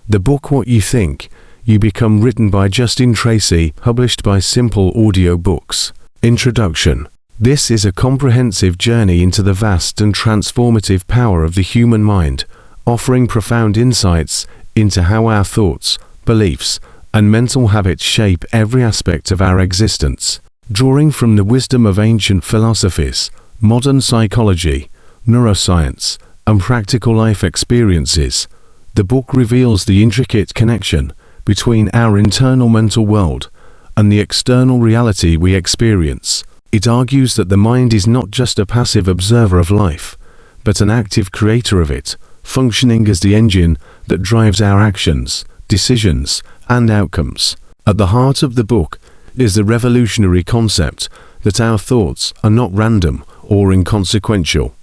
The book What You Think, You Become, written by Justin Tracy, published by Simple Audiobooks. Introduction. This is a comprehensive journey into the vast and transformative power of the human mind, offering profound insights into how our thoughts, beliefs, and mental habits shape every aspect of our existence. Drawing from the wisdom of ancient philosophies, modern psychology, neuroscience, and practical life experiences, the book reveals the intricate connection between our internal mental world and the external reality we experience. It argues that the mind is not just a passive observer of life, but an active creator of it, functioning as the engine that drives our actions, decisions, and outcomes. At the heart of the book is the revolutionary concept that our thoughts are not random or inconsequential.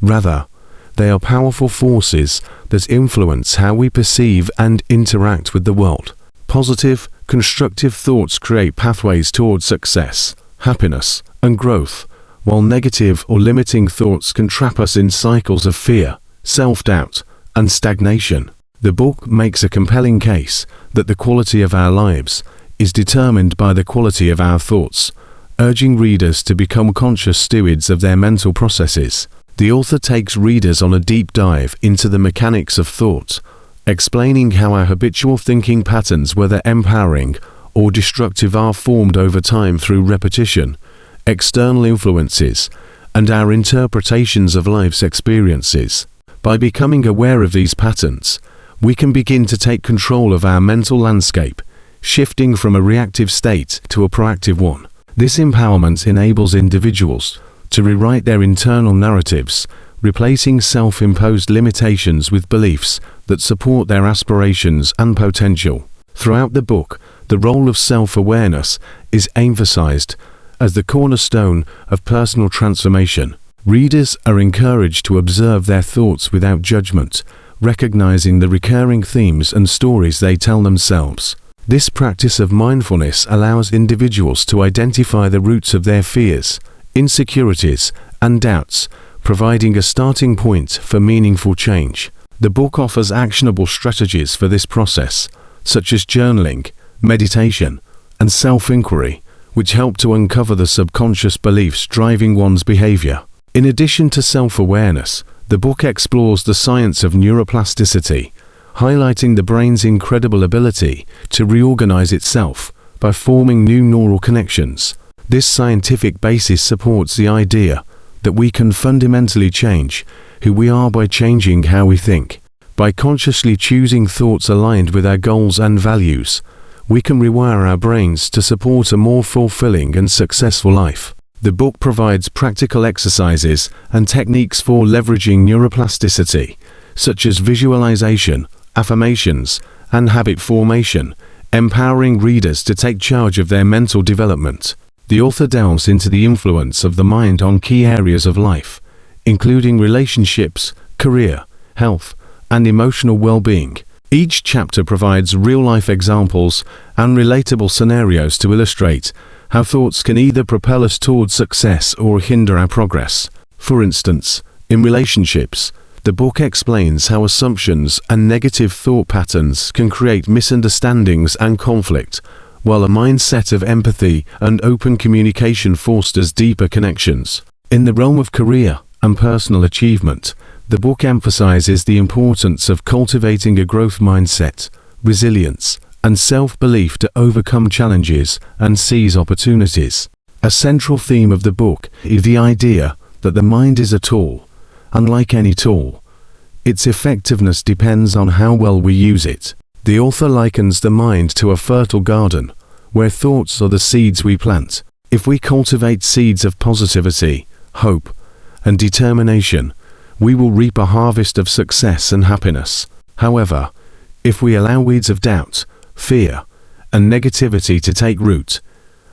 Rather, they are powerful forces that influence how we perceive and interact with the world. Positive, constructive thoughts create pathways toward success, happiness, and growth, while negative or limiting thoughts can trap us in cycles of fear, self-doubt, and stagnation. The book makes a compelling case that the quality of our lives is determined by the quality of our thoughts, urging readers to become conscious stewards of their mental processes. The author takes readers on a deep dive into the mechanics of thought, explaining how our habitual thinking patterns, whether empowering or destructive, are formed over time through repetition, external influences, and our interpretations of life's experiences. By becoming aware of these patterns, we can begin to take control of our mental landscape, shifting from a reactive state to a proactive one. This empowerment enables individuals to rewrite their internal narratives, replacing self-imposed limitations with beliefs that support their aspirations and potential. Throughout the book, the role of self-awareness is emphasized as the cornerstone of personal transformation. Readers are encouraged to observe their thoughts without judgment, recognizing the recurring themes and stories they tell themselves. This practice of mindfulness allows individuals to identify the roots of their fears, insecurities, and doubts, providing a starting point for meaningful change. The book offers actionable strategies for this process, such as journaling, meditation, and self-inquiry, which help to uncover the subconscious beliefs driving one's behavior. In addition to self-awareness, the book explores the science of neuroplasticity, highlighting the brain's incredible ability to reorganize itself by forming new neural connections. This scientific basis supports the idea that we can fundamentally change who we are by changing how we think. By consciously choosing thoughts aligned with our goals and values, we can rewire our brains to support a more fulfilling and successful life. The book provides practical exercises and techniques for leveraging neuroplasticity, such as visualization, affirmations, and habit formation, empowering readers to take charge of their mental development. The author delves into the influence of the mind on key areas of life, including relationships, career, health, and emotional well-being. Each chapter provides real-life examples and relatable scenarios to illustrate how thoughts can either propel us towards success or hinder our progress. For instance, in relationships, the book explains how assumptions and negative thought patterns can create misunderstandings and conflict, while a mindset of empathy and open communication fosters deeper connections. In the realm of career and personal achievement, the book emphasizes the importance of cultivating a growth mindset, resilience, and self-belief to overcome challenges and seize opportunities. A central theme of the book is the idea that the mind is a tool. Unlike any tool, its effectiveness depends on how well we use it. The author likens the mind to a fertile garden, where thoughts are the seeds we plant. If we cultivate seeds of positivity, hope, and determination, we will reap a harvest of success and happiness. However, if we allow weeds of doubt, fear, and negativity to take root,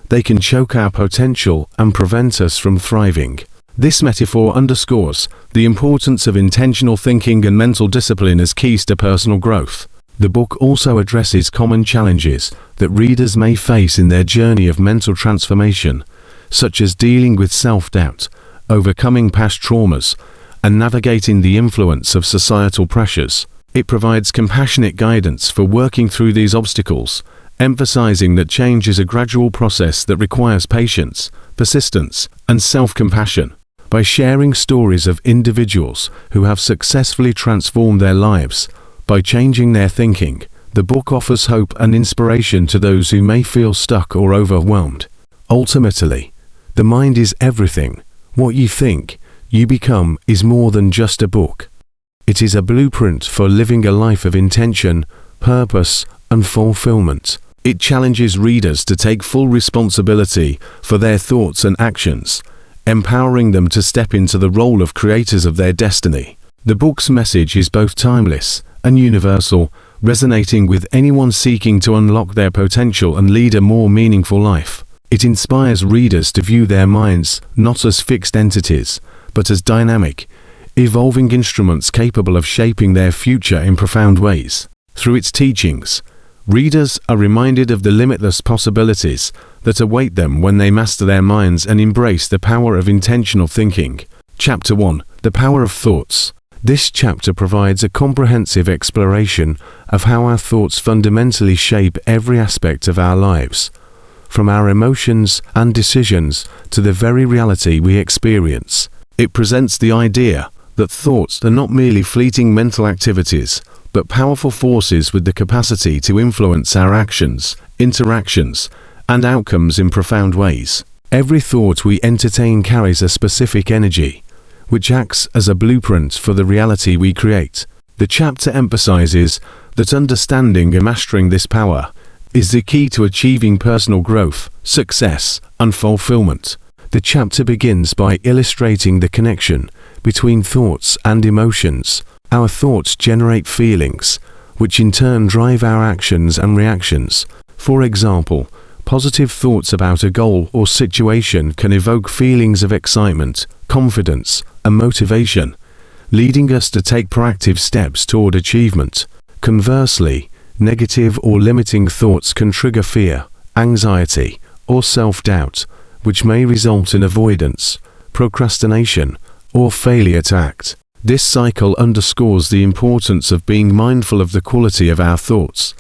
they can choke our potential and prevent us from thriving. This metaphor underscores the importance of intentional thinking and mental discipline as keys to personal growth. The book also addresses common challenges that readers may face in their journey of mental transformation, such as dealing with self-doubt, overcoming past traumas, and navigating the influence of societal pressures. It provides compassionate guidance for working through these obstacles, emphasizing that change is a gradual process that requires patience, persistence, and self-compassion. By sharing stories of individuals who have successfully transformed their lives by changing their thinking, the book offers hope and inspiration to those who may feel stuck or overwhelmed. Ultimately, the mind is everything. What you think, you become is more than just a book. It is a blueprint for living a life of intention, purpose, and fulfillment. It challenges readers to take full responsibility for their thoughts and actions, empowering them to step into the role of creators of their destiny. The book's message is both timeless and universal, resonating with anyone seeking to unlock their potential and lead a more meaningful life. It inspires readers to view their minds not as fixed entities, but as dynamic, evolving instruments capable of shaping their future in profound ways. Through its teachings, readers are reminded of the limitless possibilities that await them when they master their minds and embrace the power of intentional thinking. Chapter 1: The Power of Thoughts. This chapter provides a comprehensive exploration of how our thoughts fundamentally shape every aspect of our lives, from our emotions and decisions to the very reality we experience. It presents the idea that thoughts are not merely fleeting mental activities, but powerful forces with the capacity to influence our actions, interactions, and outcomes in profound ways. Every thought we entertain carries a specific energy, which acts as a blueprint for the reality we create. The chapter emphasizes that understanding and mastering this power is the key to achieving personal growth, success, and fulfillment. The chapter begins by illustrating the connection between thoughts and emotions. Our thoughts generate feelings, which in turn drive our actions and reactions. For example, positive thoughts about a goal or situation can evoke feelings of excitement, confidence, and motivation, leading us to take proactive steps toward achievement. Conversely, negative or limiting thoughts can trigger fear, anxiety, or self-doubt, which may result in avoidance, procrastination, or failure to act. This cycle underscores the importance of being mindful of the quality of our thoughts,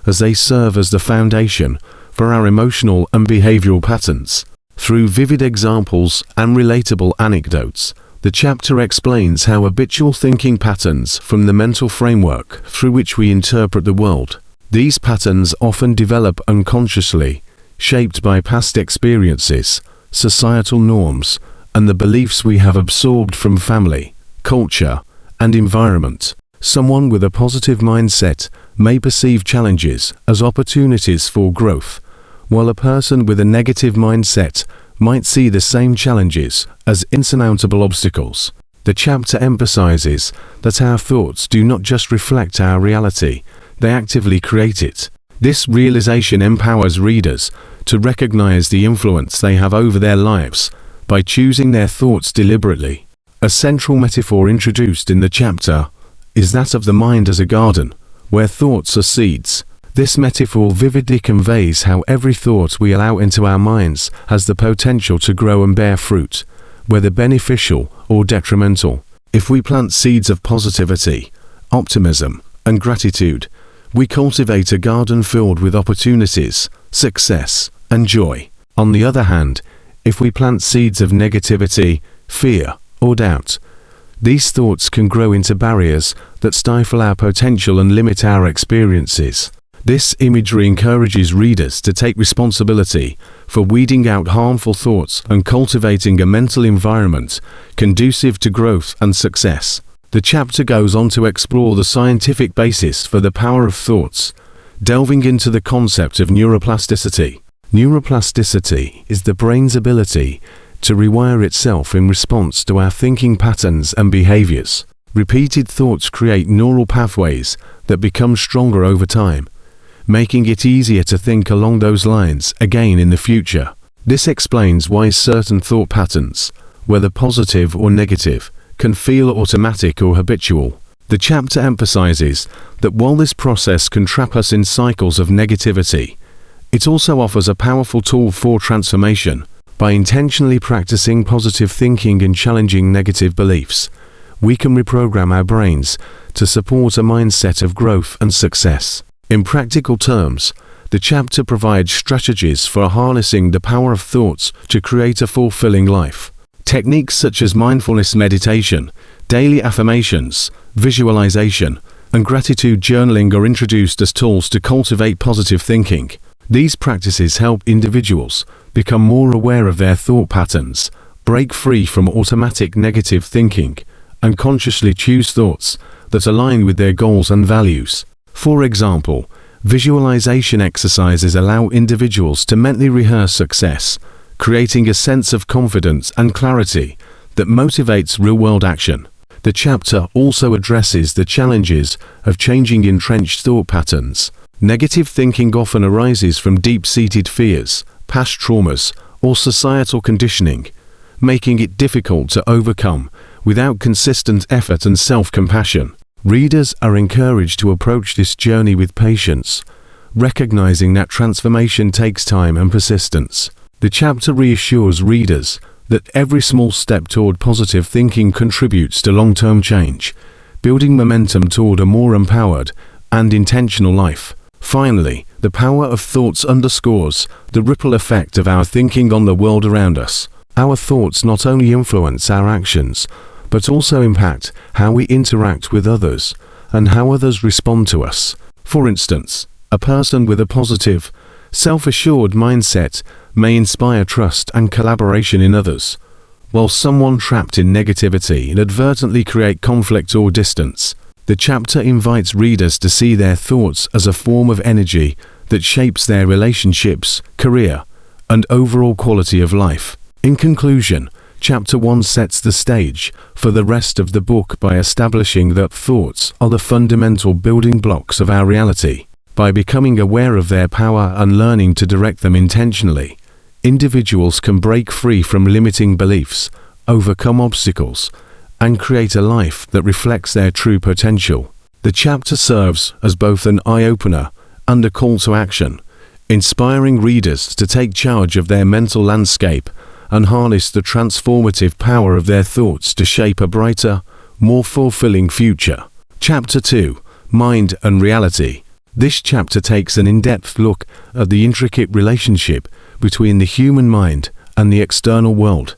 as they serve as the foundation for our emotional and behavioral patterns. Through vivid examples and relatable anecdotes, the chapter explains how habitual thinking patterns form the mental framework through which we interpret the world. These patterns often develop unconsciously, shaped by past experiences, societal norms, and the beliefs we have absorbed from family, culture, and environment. Someone with a positive mindset may perceive challenges as opportunities for growth, while a person with a negative mindset might see the same challenges as insurmountable obstacles. The chapter emphasizes that our thoughts do not just reflect our reality, they actively create it. This realization empowers readers to recognize the influence they have over their lives by choosing their thoughts deliberately. A central metaphor introduced in the chapter is that of the mind as a garden, where thoughts are seeds. This metaphor vividly conveys how every thought we allow into our minds has the potential to grow and bear fruit, whether beneficial or detrimental. If we plant seeds of positivity, optimism, and gratitude, we cultivate a garden filled with opportunities, success, and joy. On the other hand, if we plant seeds of negativity, fear, or doubt, these thoughts can grow into barriers that stifle our potential and limit our experiences. This imagery encourages readers to take responsibility for weeding out harmful thoughts and cultivating a mental environment conducive to growth and success. The chapter goes on to explore the scientific basis for the power of thoughts, delving into the concept of neuroplasticity. Neuroplasticity is the brain's ability to rewire itself in response to our thinking patterns and behaviors. Repeated thoughts create neural pathways that become stronger over time, making it easier to think along those lines again in the future. This explains why certain thought patterns, whether positive or negative, can feel automatic or habitual. The chapter emphasizes that while this process can trap us in cycles of negativity, it also offers a powerful tool for transformation. By intentionally practicing positive thinking and challenging negative beliefs, we can reprogram our brains to support a mindset of growth and success. In practical terms, the chapter provides strategies for harnessing the power of thoughts to create a fulfilling life. Techniques such as mindfulness meditation, daily affirmations, visualization, and gratitude journaling are introduced as tools to cultivate positive thinking. These practices help individuals become more aware of their thought patterns, break free from automatic negative thinking, and consciously choose thoughts that align with their goals and values. For example, visualization exercises allow individuals to mentally rehearse success, creating a sense of confidence and clarity that motivates real-world action. The chapter also addresses the challenges of changing entrenched thought patterns. Negative thinking often arises from deep-seated fears, past traumas, or societal conditioning, making it difficult to overcome without consistent effort and self-compassion. Readers are encouraged to approach this journey with patience, recognizing that transformation takes time and persistence. The chapter reassures readers that every small step toward positive thinking contributes to long-term change, building momentum toward a more empowered and intentional life. Finally, the power of thoughts underscores the ripple effect of our thinking on the world around us. Our thoughts not only influence our actions, but also impact how we interact with others and how others respond to us. For instance, a person with a positive, self-assured mindset may inspire trust and collaboration in others, while someone trapped in negativity inadvertently create conflict or distance. The chapter invites readers to see their thoughts as a form of energy that shapes their relationships, career, and overall quality of life. In conclusion, Chapter 1 sets the stage for the rest of the book by establishing that thoughts are the fundamental building blocks of our reality. By becoming aware of their power and learning to direct them intentionally, individuals can break free from limiting beliefs, overcome obstacles, and create a life that reflects their true potential. The chapter serves as both an eye-opener and a call to action, inspiring readers to take charge of their mental landscape and harness the transformative power of their thoughts to shape a brighter, more fulfilling future. Chapter 2, Mind and Reality. This chapter takes an in-depth look at the intricate relationship between the human mind and the external world,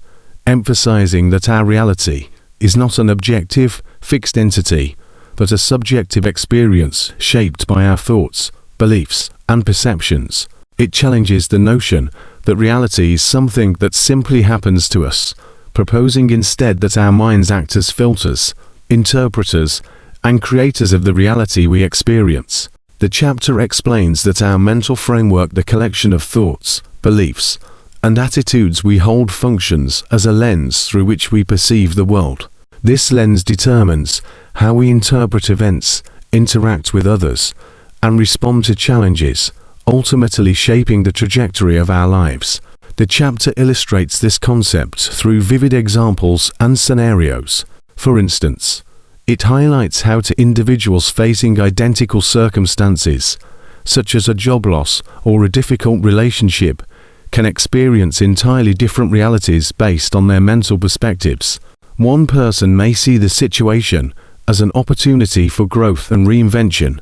emphasizing that our reality is not an objective, fixed entity, but a subjective experience shaped by our thoughts, beliefs, and perceptions. It challenges the notion that reality is something that simply happens to us, proposing instead that our minds act as filters, interpreters, and creators of the reality we experience. The chapter explains that our mental framework, the collection of thoughts, beliefs, and attitudes we hold, functions as a lens through which we perceive the world. This lens determines how we interpret events, interact with others, and respond to challenges, ultimately shaping the trajectory of our lives. The chapter illustrates this concept through vivid examples and scenarios. For instance, it highlights how individuals facing identical circumstances, such as a job loss or a difficult relationship, can experience entirely different realities based on their mental perspectives. One person may see the situation as an opportunity for growth and reinvention,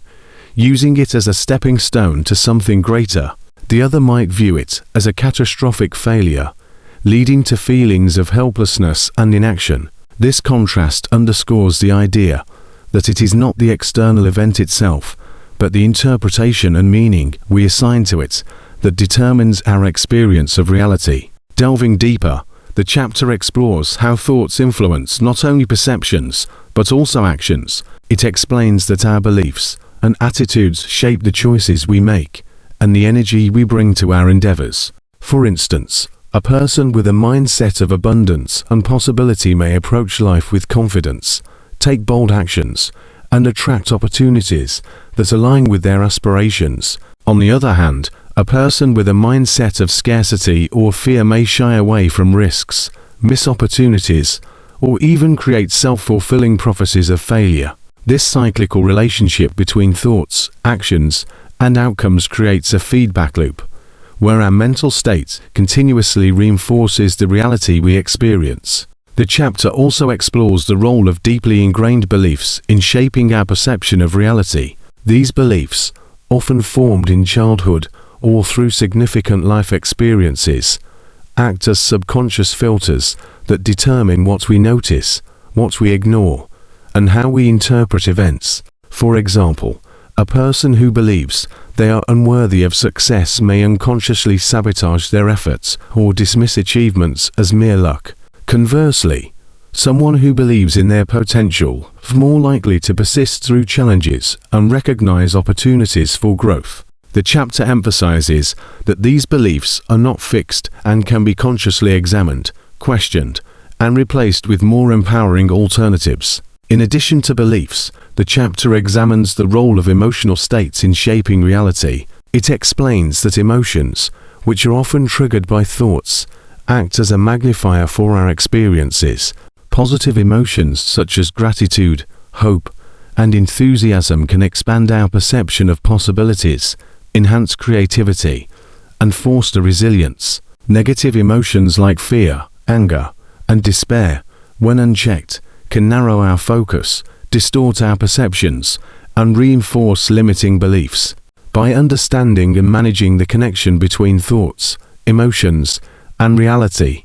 using it as a stepping stone to something greater. The other might view it as a catastrophic failure, leading to feelings of helplessness and inaction. This contrast underscores the idea that it is not the external event itself, but the interpretation and meaning we assign to it that determines our experience of reality. Delving deeper, the chapter explores how thoughts influence not only perceptions, but also actions. It explains that our beliefs and attitudes shape the choices we make and the energy we bring to our endeavors. For instance, a person with a mindset of abundance and possibility may approach life with confidence, take bold actions, and attract opportunities that align with their aspirations. On the other hand, a person with a mindset of scarcity or fear may shy away from risks, miss opportunities, or even create self-fulfilling prophecies of failure. This cyclical relationship between thoughts, actions, and outcomes creates a feedback loop, where our mental state continuously reinforces the reality we experience. The chapter also explores the role of deeply ingrained beliefs in shaping our perception of reality. These beliefs, often formed in childhood or through significant life experiences, act as subconscious filters that determine what we notice, what we ignore, and how we interpret events. For example, a person who believes they are unworthy of success may unconsciously sabotage their efforts or dismiss achievements as mere luck. Conversely, someone who believes in their potential is more likely to persist through challenges and recognize opportunities for growth. The chapter emphasizes that these beliefs are not fixed and can be consciously examined, questioned, and replaced with more empowering alternatives. In addition to beliefs, the chapter examines the role of emotional states in shaping reality. It explains that emotions, which are often triggered by thoughts, act as a magnifier for our experiences. Positive emotions such as gratitude, hope, and enthusiasm can expand our perception of possibilities, enhance creativity, and foster resilience. Negative emotions like fear, anger, and despair, when unchecked, can narrow our focus, distort our perceptions, and reinforce limiting beliefs. By understanding and managing the connection between thoughts, emotions, and reality,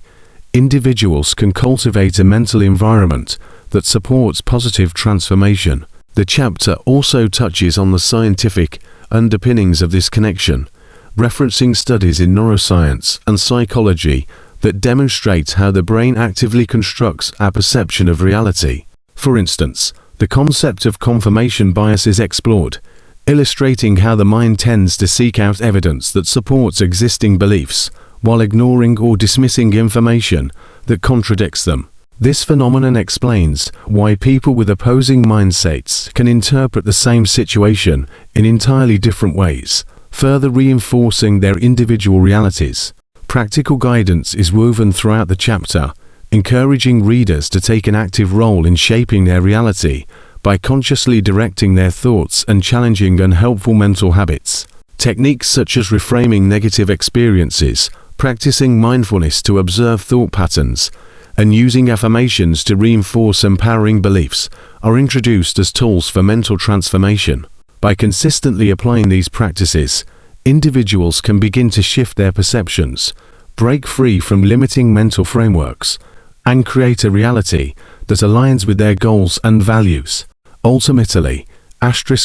individuals can cultivate a mental environment that supports positive transformation. The chapter also touches on the scientific underpinnings of this connection, referencing studies in neuroscience and psychology that demonstrate how the brain actively constructs our perception of reality. For instance, the concept of confirmation bias is explored, illustrating how the mind tends to seek out evidence that supports existing beliefs, while ignoring or dismissing information that contradicts them. This phenomenon explains why people with opposing mindsets can interpret the same situation in entirely different ways, further reinforcing their individual realities. Practical guidance is woven throughout the chapter, encouraging readers to take an active role in shaping their reality by consciously directing their thoughts and challenging unhelpful mental habits. Techniques such as reframing negative experiences, practicing mindfulness to observe thought patterns, and using affirmations to reinforce empowering beliefs are introduced as tools for mental transformation. By consistently applying these practices, individuals can begin to shift their perceptions, break free from limiting mental frameworks, and create a reality that aligns with their goals and values. Ultimately,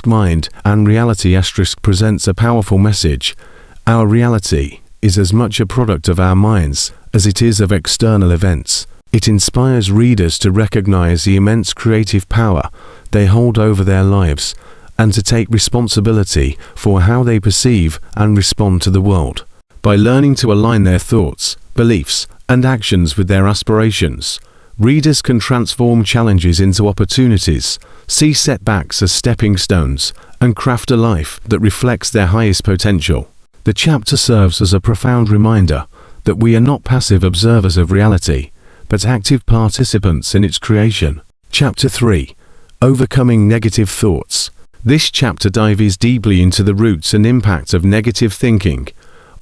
*Mind and Reality* presents a powerful message. Our reality is as much a product of our minds as it is of external events. It inspires readers to recognize the immense creative power they hold over their lives and to take responsibility for how they perceive and respond to the world. By learning to align their thoughts, beliefs, and actions with their aspirations, readers can transform challenges into opportunities, see setbacks as stepping stones, and craft a life that reflects their highest potential. The chapter serves as a profound reminder that we are not passive observers of reality, but active participants in its creation. Chapter 3. Overcoming Negative Thoughts. This chapter dives deeply into the roots and impact of negative thinking,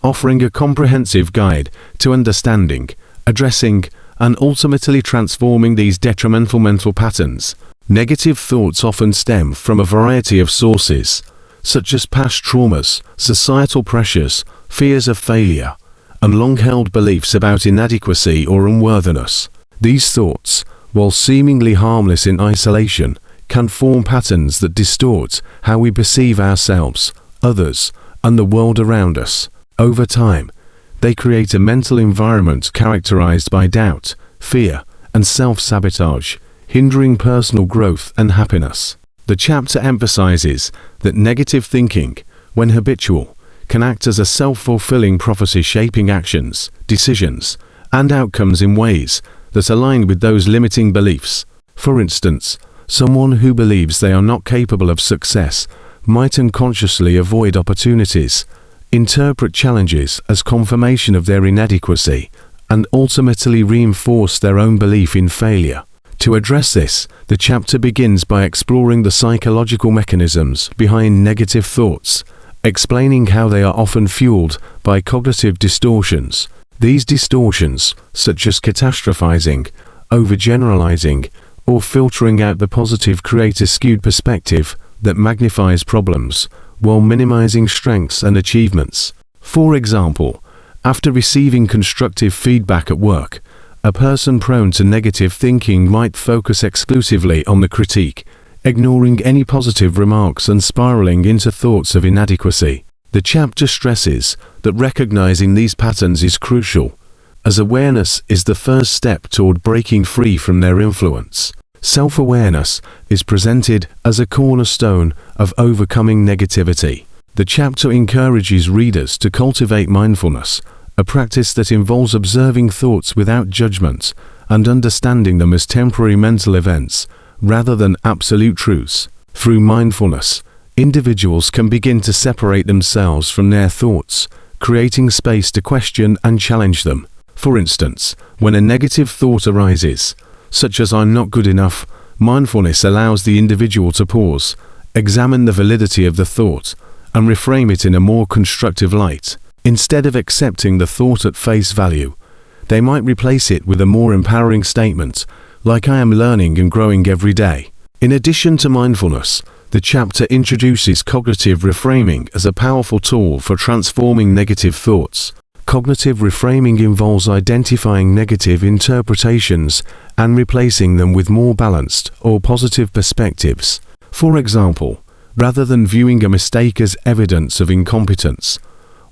offering a comprehensive guide to understanding, addressing, and ultimately transforming these detrimental mental patterns. Negative thoughts often stem from a variety of sources, such as past traumas, societal pressures, fears of failure, and long-held beliefs about inadequacy or unworthiness. These thoughts, while seemingly harmless in isolation, can form patterns that distort how we perceive ourselves, others, and the world around us. Over time, they create a mental environment characterized by doubt, fear, and self-sabotage, hindering personal growth and happiness. The chapter emphasizes that negative thinking, when habitual, can act as a self-fulfilling prophecy, shaping actions, decisions, and outcomes in ways that align with those limiting beliefs. For instance, someone who believes they are not capable of success might unconsciously avoid opportunities, interpret challenges as confirmation of their inadequacy, and ultimately reinforce their own belief in failure. To address this, the chapter begins by exploring the psychological mechanisms behind negative thoughts, explaining how they are often fueled by cognitive distortions. These distortions, such as catastrophizing, overgeneralizing, or filtering out the positive create a skewed perspective that magnifies problems while minimizing strengths and achievements. For example, after receiving constructive feedback at work, a person prone to negative thinking might focus exclusively on the critique, ignoring any positive remarks and spiraling into thoughts of inadequacy. The chapter stresses that recognizing these patterns is crucial, as awareness is the first step toward breaking free from their influence. Self-awareness is presented as a cornerstone of overcoming negativity. The chapter encourages readers to cultivate mindfulness, a practice that involves observing thoughts without judgment and understanding them as temporary mental events rather than absolute truths. Through mindfulness, individuals can begin to separate themselves from their thoughts, creating space to question and challenge them. For instance, when a negative thought arises, such as "I'm not good enough," mindfulness allows the individual to pause, examine the validity of the thought, and reframe it in a more constructive light. Instead of accepting the thought at face value, they might replace it with a more empowering statement, like "I am learning and growing every day." In addition to mindfulness, the chapter introduces cognitive reframing as a powerful tool for transforming negative thoughts. Cognitive reframing involves identifying negative interpretations and replacing them with more balanced or positive perspectives. For example, rather than viewing a mistake as evidence of incompetence,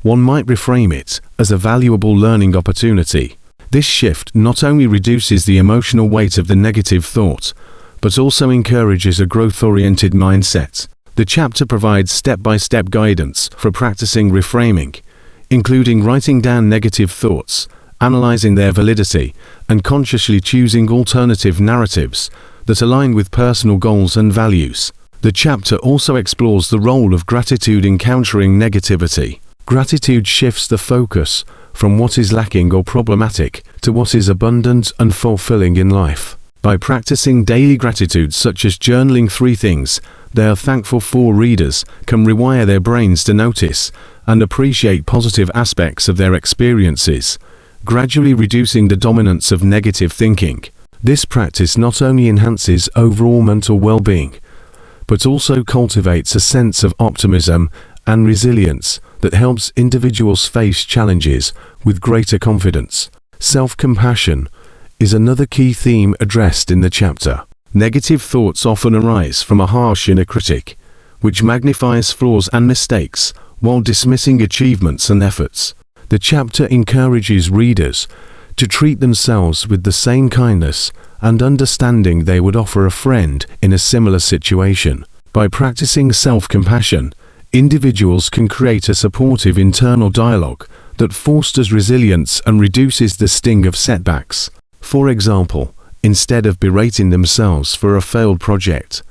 one might reframe it as a valuable learning opportunity. This shift not only reduces the emotional weight of the negative thought, but also encourages a growth-oriented mindset. The chapter provides step-by-step guidance for practicing reframing, including writing down negative thoughts, analyzing their validity, and consciously choosing alternative narratives that align with personal goals and values. The chapter also explores the role of gratitude in countering negativity. Gratitude shifts the focus from what is lacking or problematic to what is abundant and fulfilling in life. By practicing daily gratitude, such as journaling 3 things they are thankful for, readers can rewire their brains to notice and appreciate positive aspects of their experiences, gradually reducing the dominance of negative thinking. This practice not only enhances overall mental well-being, but also cultivates a sense of optimism and resilience that helps individuals face challenges with greater confidence. Self-compassion is another key theme addressed in the chapter. Negative thoughts often arise from a harsh inner critic, which magnifies flaws and mistakes while dismissing achievements and efforts. The chapter encourages readers to treat themselves with the same kindness and understanding they would offer a friend in a similar situation. By practicing self-compassion, individuals can create a supportive internal dialogue that fosters resilience and reduces the sting of setbacks. For example, instead of berating themselves for a failed project,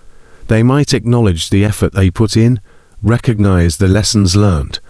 they might acknowledge the effort they put in, recognize the lessons learned,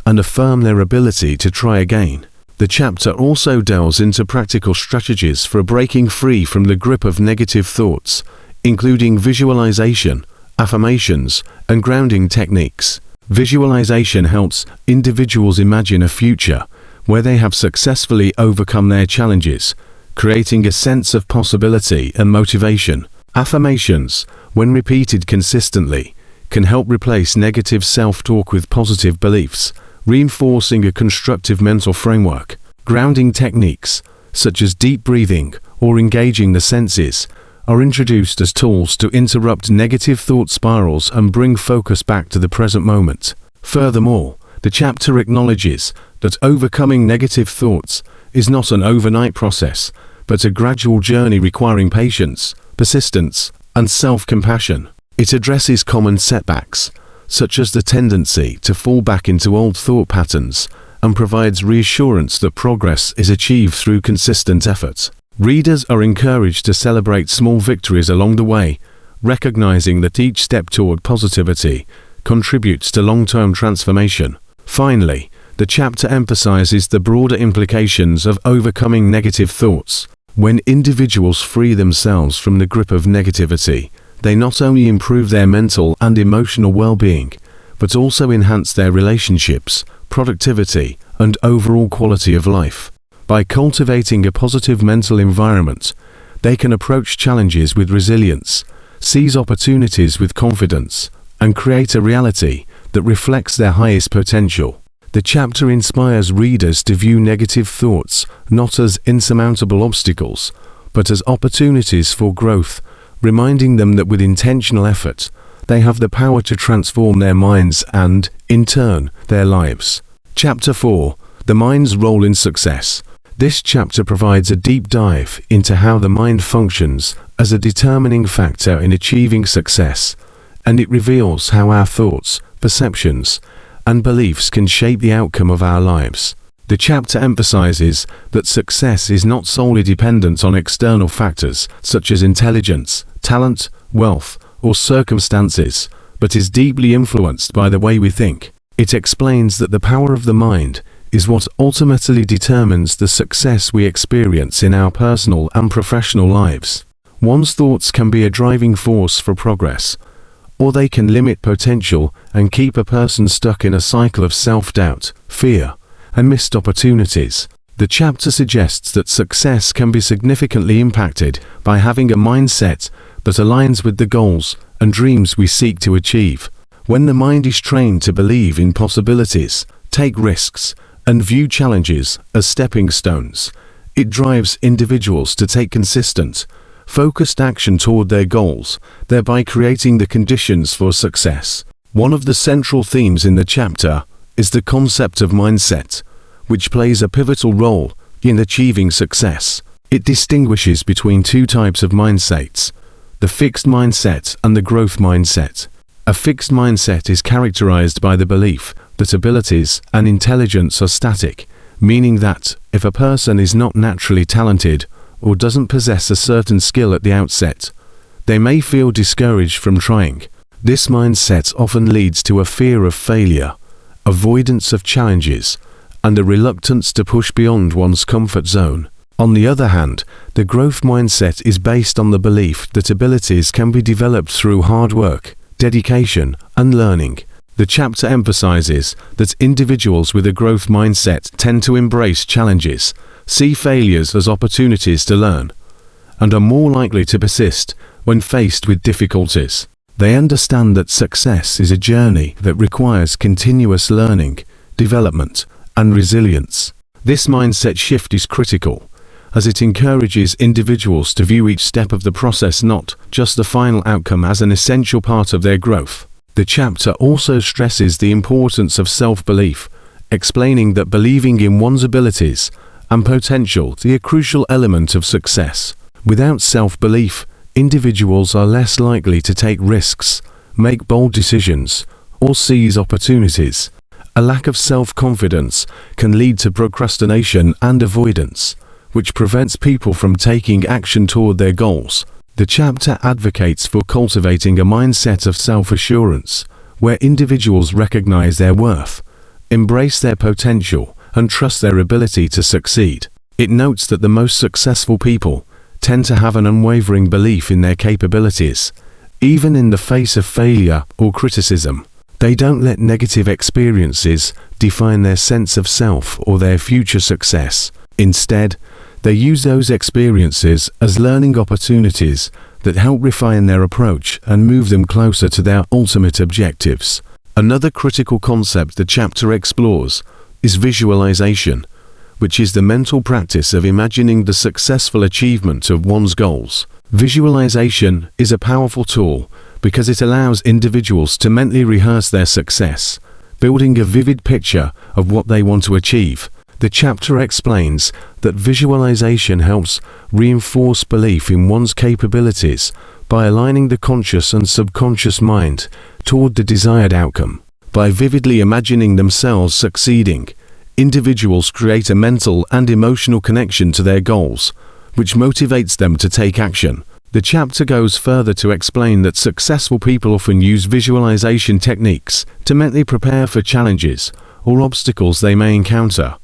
and affirm their ability to try again. The chapter also delves into practical strategies for breaking free from the grip of negative thoughts, including visualization, affirmations, and grounding techniques. Visualization helps individuals imagine a future where they have successfully overcome their challenges, creating a sense of possibility and motivation. Affirmations, when repeated consistently, can help replace negative self-talk with positive beliefs, reinforcing a constructive mental framework. Grounding techniques, such as deep breathing or engaging the senses, are introduced as tools to interrupt negative thought spirals and bring focus back to the present moment. Furthermore, the chapter acknowledges that overcoming negative thoughts is not an overnight process, but a gradual journey requiring patience, persistence, and self-compassion. It addresses common setbacks, such as the tendency to fall back into old thought patterns, and provides reassurance that progress is achieved through consistent effort. Readers are encouraged to celebrate small victories along the way, recognizing that each step toward positivity contributes to long-term transformation. Finally, the chapter emphasizes the broader implications of overcoming negative thoughts. When individuals free themselves from the grip of negativity, they not only improve their mental and emotional well-being, but also enhance their relationships, productivity, and overall quality of life. By cultivating a positive mental environment, They can approach challenges with resilience, seize opportunities with confidence, and create a reality that reflects their highest potential. The chapter inspires readers to view negative thoughts not as insurmountable obstacles, but as opportunities for growth, reminding them that with intentional effort, they have the power to transform their minds and, in turn, their lives. Chapter 4. The Mind's Role in Success. This chapter provides a deep dive into how the mind functions as a determining factor in achieving success, and it reveals how our thoughts, perceptions, and beliefs can shape the outcome of our lives. The chapter emphasizes that success is not solely dependent on external factors such as intelligence, talent, wealth, or circumstances, but is deeply influenced by the way we think. It explains that the power of the mind is what ultimately determines the success we experience in our personal and professional lives. One's thoughts can be a driving force for progress, or they can limit potential and keep a person stuck in a cycle of self-doubt, fear, and missed opportunities. The chapter suggests that success can be significantly impacted by having a mindset that aligns with the goals and dreams we seek to achieve. When the mind is trained to believe in possibilities, take risks, and view challenges as stepping stones, it drives individuals to take consistent, focused action toward their goals, thereby creating the conditions for success. One of the central themes in the chapter is the concept of mindset, which plays a pivotal role in achieving success. It distinguishes between two types of mindsets: the fixed mindset and the growth mindset. A fixed mindset is characterized by the belief that abilities and intelligence are static, meaning that if a person is not naturally talented or doesn't possess a certain skill at the outset, they may feel discouraged from trying. This mindset often leads to a fear of failure, avoidance of challenges, and a reluctance to push beyond one's comfort zone. On the other hand, the growth mindset is based on the belief that abilities can be developed through hard work, dedication, and learning. The chapter emphasizes that individuals with a growth mindset tend to embrace challenges, see failures as opportunities to learn, and are more likely to persist when faced with difficulties. They understand that success is a journey that requires continuous learning, development, and resilience. This mindset shift is critical, as it encourages individuals to view each step of the process, not just the final outcome, as an essential part of their growth. The chapter also stresses the importance of self-belief, explaining that believing in one's abilities and potential is a crucial element of success. Without self-belief, individuals are less likely to take risks, make bold decisions, or seize opportunities. A lack of self-confidence can lead to procrastination and avoidance, which prevents people from taking action toward their goals. The chapter advocates for cultivating a mindset of self-assurance, where individuals recognize their worth, embrace their potential, and trust their ability to succeed. It notes that the most successful people tend to have an unwavering belief in their capabilities, even in the face of failure or criticism. They don't let negative experiences define their sense of self or their future success. Instead, they use those experiences as learning opportunities that help refine their approach and move them closer to their ultimate objectives. Another critical concept the chapter explores is visualization, which is the mental practice of imagining the successful achievement of one's goals. Visualization is a powerful tool because it allows individuals to mentally rehearse their success, building a vivid picture of what they want to achieve. The chapter explains that visualization helps reinforce belief in one's capabilities by aligning the conscious and subconscious mind toward the desired outcome. By vividly imagining themselves succeeding, individuals create a mental and emotional connection to their goals, which motivates them to take action. The chapter goes further to explain that successful people often use visualization techniques to mentally prepare for challenges or obstacles they may encounter,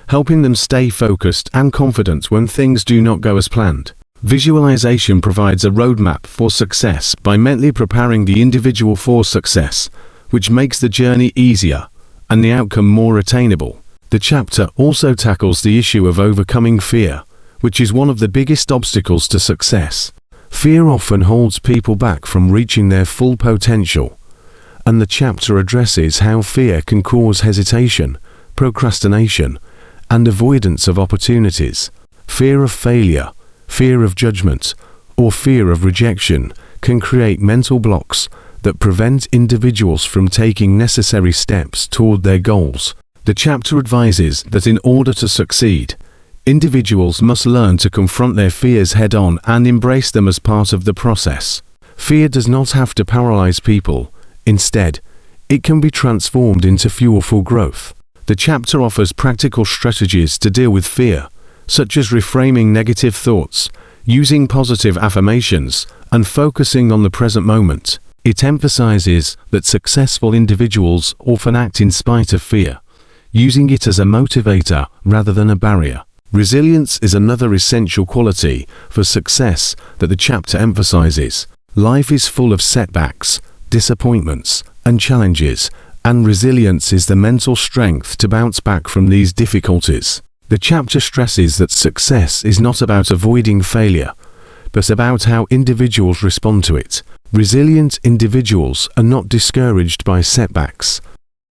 helping them stay focused and confident when things do not go as planned. Visualization provides a roadmap for success by mentally preparing the individual for success, which makes the journey easier and the outcome more attainable. The chapter also tackles the issue of overcoming fear, which is one of the biggest obstacles to success. Fear often holds people back from reaching their full potential, and the chapter addresses how fear can cause hesitation, procrastination, and avoidance of opportunities. Fear of failure, fear of judgment, or fear of rejection can create mental blocks that prevent individuals from taking necessary steps toward their goals. The chapter advises that in order to succeed, individuals must learn to confront their fears head-on and embrace them as part of the process. Fear does not have to paralyze people. Instead, it can be transformed into fuel for growth. The chapter offers practical strategies to deal with fear, such as reframing negative thoughts, using positive affirmations, and focusing on the present moment. It emphasizes that successful individuals often act in spite of fear, using it as a motivator rather than a barrier. Resilience is another essential quality for success that the chapter emphasizes. Life is full of setbacks, disappointments, and challenges, and resilience is the mental strength to bounce back from these difficulties. The chapter stresses that success is not about avoiding failure, but about how individuals respond to it. Resilient individuals are not discouraged by setbacks.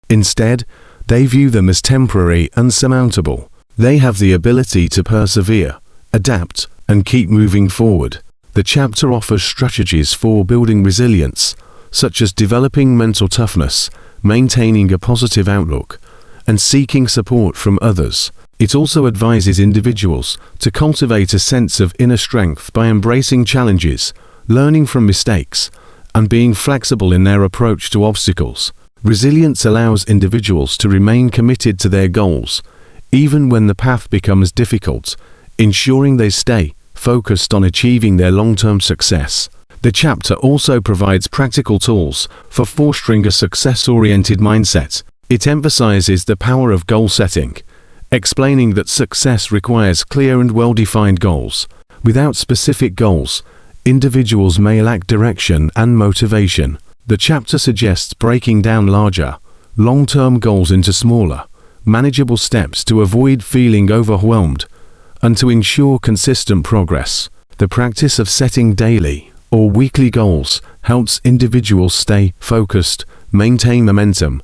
Instead, they view them as temporary and surmountable. They have the ability to persevere, adapt, and keep moving forward. The chapter offers strategies for building resilience, such as developing mental toughness, maintaining a positive outlook, and seeking support from others. It also advises individuals to cultivate a sense of inner strength by embracing challenges, learning from mistakes, and being flexible in their approach to obstacles. Resilience allows individuals to remain committed to their goals, even when the path becomes difficult, ensuring they stay focused on achieving their long-term success. The chapter also provides practical tools for fostering a success-oriented mindset. It emphasizes the power of goal setting, explaining that success requires clear and well-defined goals. Without specific goals, individuals may lack direction and motivation. The chapter suggests breaking down larger, long-term goals into smaller, manageable steps to avoid feeling overwhelmed and to ensure consistent progress. The practice of setting daily or weekly goals helps individuals stay focused, maintain momentum,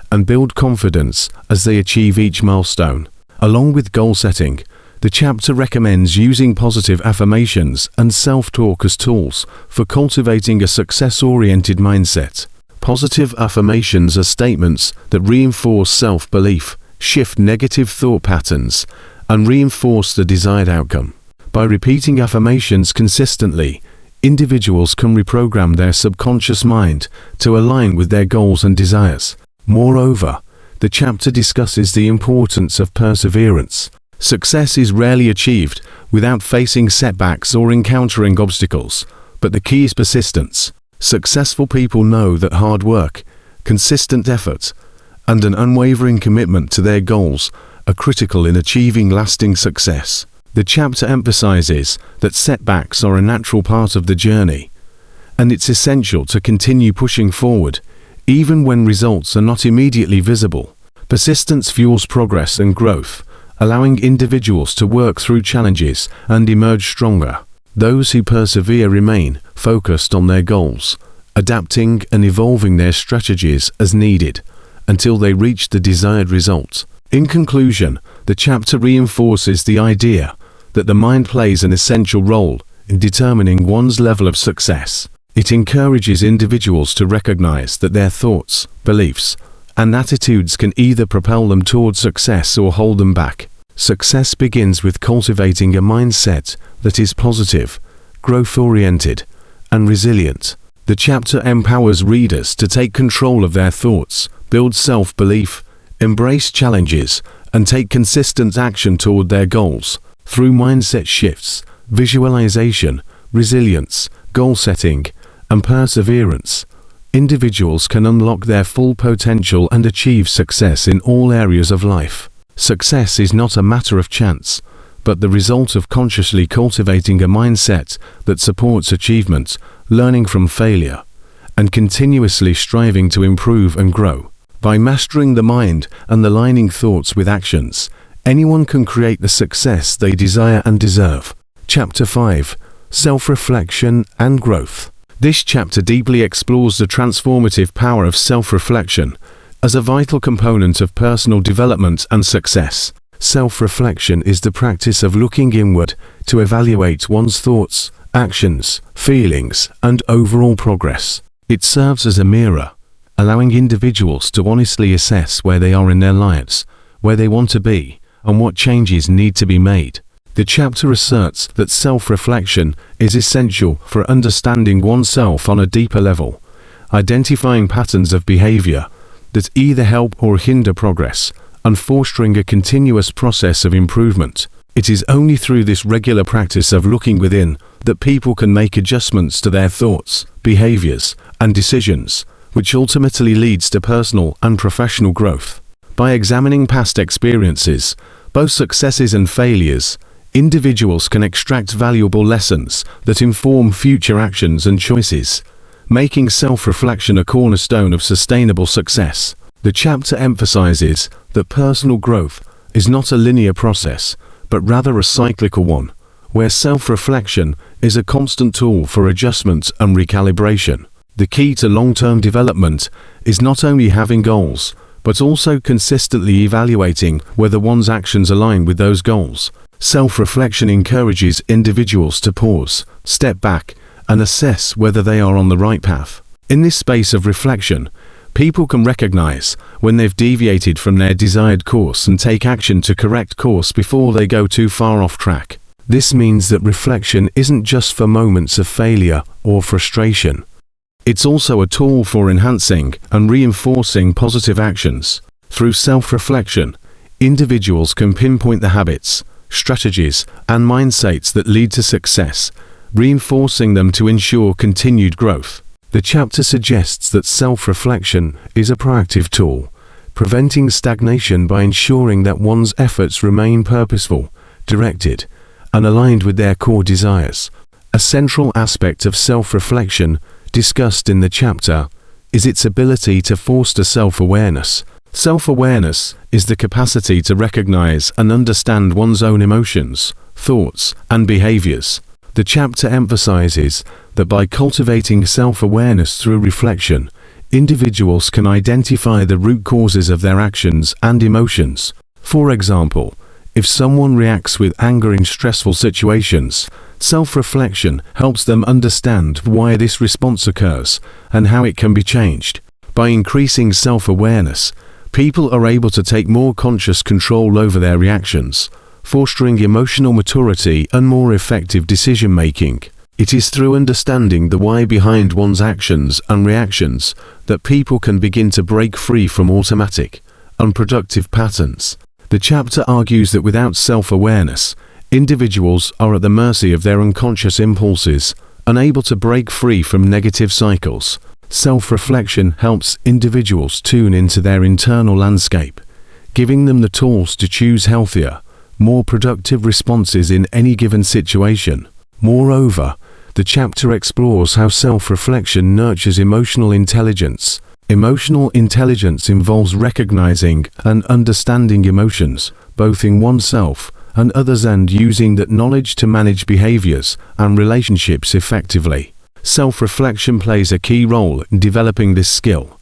and build confidence as they achieve each milestone. Along with goal setting, the chapter recommends using positive affirmations and self-talk as tools for cultivating a success-oriented mindset. Positive affirmations are statements that reinforce self-belief, shift negative thought patterns, and reinforce the desired outcome. By repeating affirmations consistently, individuals can reprogram their subconscious mind to align with their goals and desires. Moreover, the chapter discusses the importance of perseverance. Success is rarely achieved without facing setbacks or encountering obstacles, but the key is persistence. Successful people know that hard work, consistent effort, and an unwavering commitment to their goals are critical in achieving lasting success. The chapter emphasizes that setbacks are a natural part of the journey, and it's essential to continue pushing forward, even when results are not immediately visible. Persistence fuels progress and growth, allowing individuals to work through challenges and emerge stronger. Those who persevere remain focused on their goals, adapting and evolving their strategies as needed until they reach the desired result. In conclusion, the chapter reinforces the idea that the mind plays an essential role in determining one's level of success. It encourages individuals to recognize that their thoughts, beliefs, and attitudes can either propel them toward success or hold them back. Success begins with cultivating a mindset that is positive, growth-oriented, and resilient. The chapter empowers readers to take control of their thoughts, build self-belief, embrace challenges, and take consistent action toward their goals. Through mindset shifts, visualization, resilience, goal setting, and perseverance, individuals can unlock their full potential and achieve success in all areas of life. Success is not a matter of chance, but the result of consciously cultivating a mindset that supports achievement, learning from failure, and continuously striving to improve and grow. By mastering the mind and aligning thoughts with actions, Anyone can create the success they desire and deserve. Chapter 5. Self-reflection and growth. This chapter deeply explores the transformative power of self-reflection as a vital component of personal development and success. Self-reflection is the practice of looking inward to evaluate one's thoughts, actions, feelings, and overall progress. It serves as a mirror, allowing individuals to honestly assess where they are in their lives, where they want to be, and what changes need to be made. The chapter asserts that self-reflection is essential for understanding oneself on a deeper level, identifying patterns of behavior that either help or hinder progress, and fostering a continuous process of improvement. It is only through this regular practice of looking within that people can make adjustments to their thoughts, behaviors, and decisions, which ultimately leads to personal and professional growth. By examining past experiences, both successes and failures, individuals can extract valuable lessons that inform future actions and choices, making self-reflection a cornerstone of sustainable success. The chapter emphasizes that personal growth is not a linear process, but rather a cyclical one, where self-reflection is a constant tool for adjustment and recalibration. The key to long-term development is not only having goals, but also consistently evaluating whether one's actions align with those goals. Self-reflection encourages individuals to pause, step back, and assess whether they are on the right path. In this space of reflection, people can recognize when they've deviated from their desired course and take action to correct course before they go too far off track. This means that reflection isn't just for moments of failure or frustration. It's also a tool for enhancing and reinforcing positive actions. Through self-reflection, individuals can pinpoint the habits, strategies, and mindsets that lead to success, reinforcing them to ensure continued growth. The chapter suggests that self-reflection is a proactive tool, preventing stagnation by ensuring that one's efforts remain purposeful, directed, and aligned with their core desires. A central aspect of self-reflection discussed in the chapter is its ability to foster self-awareness. Self-awareness is the capacity to recognize and understand one's own emotions, thoughts, and behaviors. The chapter emphasizes that by cultivating self-awareness through reflection, individuals can identify the root causes of their actions and emotions. For example, if someone reacts with anger in stressful situations, self-reflection helps them understand why this response occurs and how it can be changed. By increasing self-awareness, people are able to take more conscious control over their reactions, fostering emotional maturity and more effective decision-making. It is through understanding the why behind one's actions and reactions that people can begin to break free from automatic, unproductive patterns. The chapter argues that without self-awareness, individuals are at the mercy of their unconscious impulses, unable to break free from negative cycles. Self-reflection helps individuals tune into their internal landscape, giving them the tools to choose healthier, more productive responses in any given situation. Moreover, the chapter explores how self-reflection nurtures emotional intelligence. Emotional intelligence involves recognizing and understanding emotions, both in oneself and others, and using that knowledge to manage behaviors and relationships effectively. Self-reflection plays a key role in developing this skill,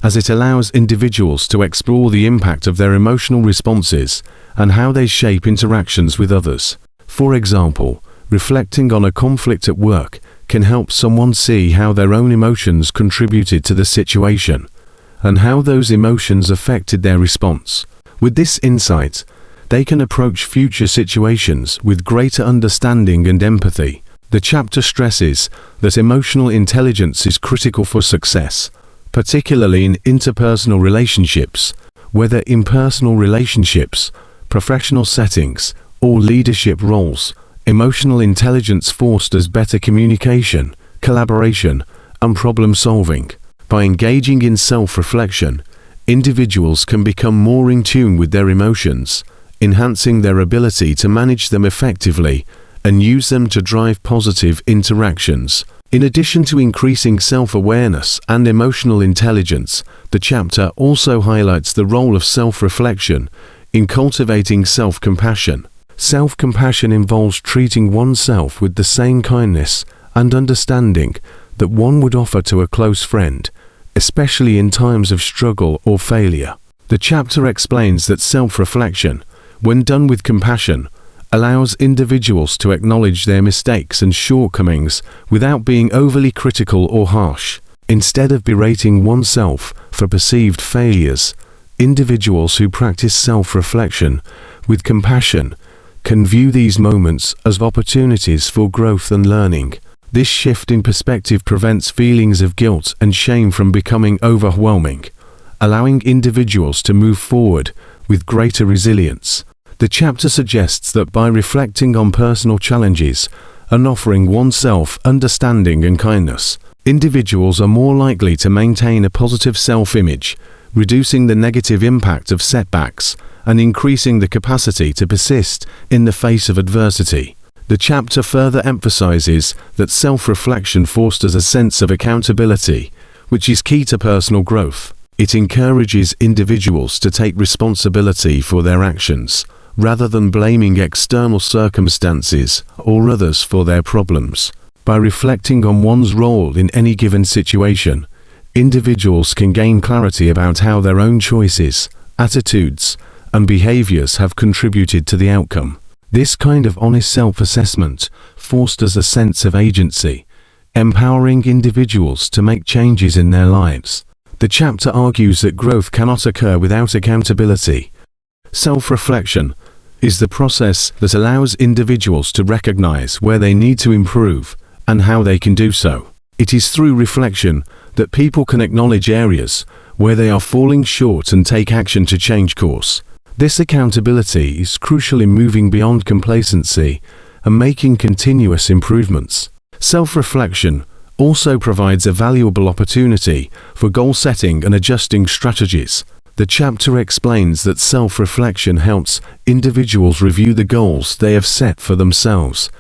as it allows individuals to explore the impact of their emotional responses and how they shape interactions with others. For example, reflecting on a conflict at work can help someone see how their own emotions contributed to the situation, and how those emotions affected their response. With this insight, they can approach future situations with greater understanding and empathy. The chapter stresses that emotional intelligence is critical for success, particularly in interpersonal relationships, whether in personal relationships, professional settings, or leadership roles. Emotional intelligence fosters better communication, collaboration, and problem-solving. By engaging in self-reflection, individuals can become more in tune with their emotions, enhancing their ability to manage them effectively and use them to drive positive interactions. In addition to increasing self-awareness and emotional intelligence, the chapter also highlights the role of self-reflection In cultivating self-compassion, self-compassion involves treating oneself with the same kindness and understanding that one would offer to a close friend, especially in times of struggle or failure. The chapter explains that self-reflection, when done with compassion, allows individuals to acknowledge their mistakes and shortcomings without being overly critical or harsh. Instead of berating oneself for perceived failures, individuals who practice self-reflection with compassion can view these moments as opportunities for growth and learning. This shift in perspective prevents feelings of guilt and shame from becoming overwhelming, allowing individuals to move forward with greater resilience. The chapter suggests that by reflecting on personal challenges and offering oneself understanding and kindness, individuals are more likely to maintain a positive self-image, reducing the negative impact of setbacks and increasing the capacity to persist in the face of adversity. The chapter further emphasizes that self-reflection fosters a sense of accountability, which is key to personal growth. It encourages individuals to take responsibility for their actions, rather than blaming external circumstances or others for their problems. By reflecting on one's role in any given situation, individuals can gain clarity about how their own choices, attitudes, and behaviors have contributed to the outcome. This kind of honest self-assessment fosters a sense of agency, empowering individuals to make changes in their lives. The chapter argues that growth cannot occur without accountability. Self-reflection is the process that allows individuals to recognize where they need to improve and how they can do so. It is through reflection that people can acknowledge areas where they are falling short and take action to change course. This accountability is crucial in moving beyond complacency and making continuous improvements. Self-reflection also provides a valuable opportunity for goal setting and adjusting strategies. The chapter explains that self-reflection helps individuals review the goals they have set for themselves,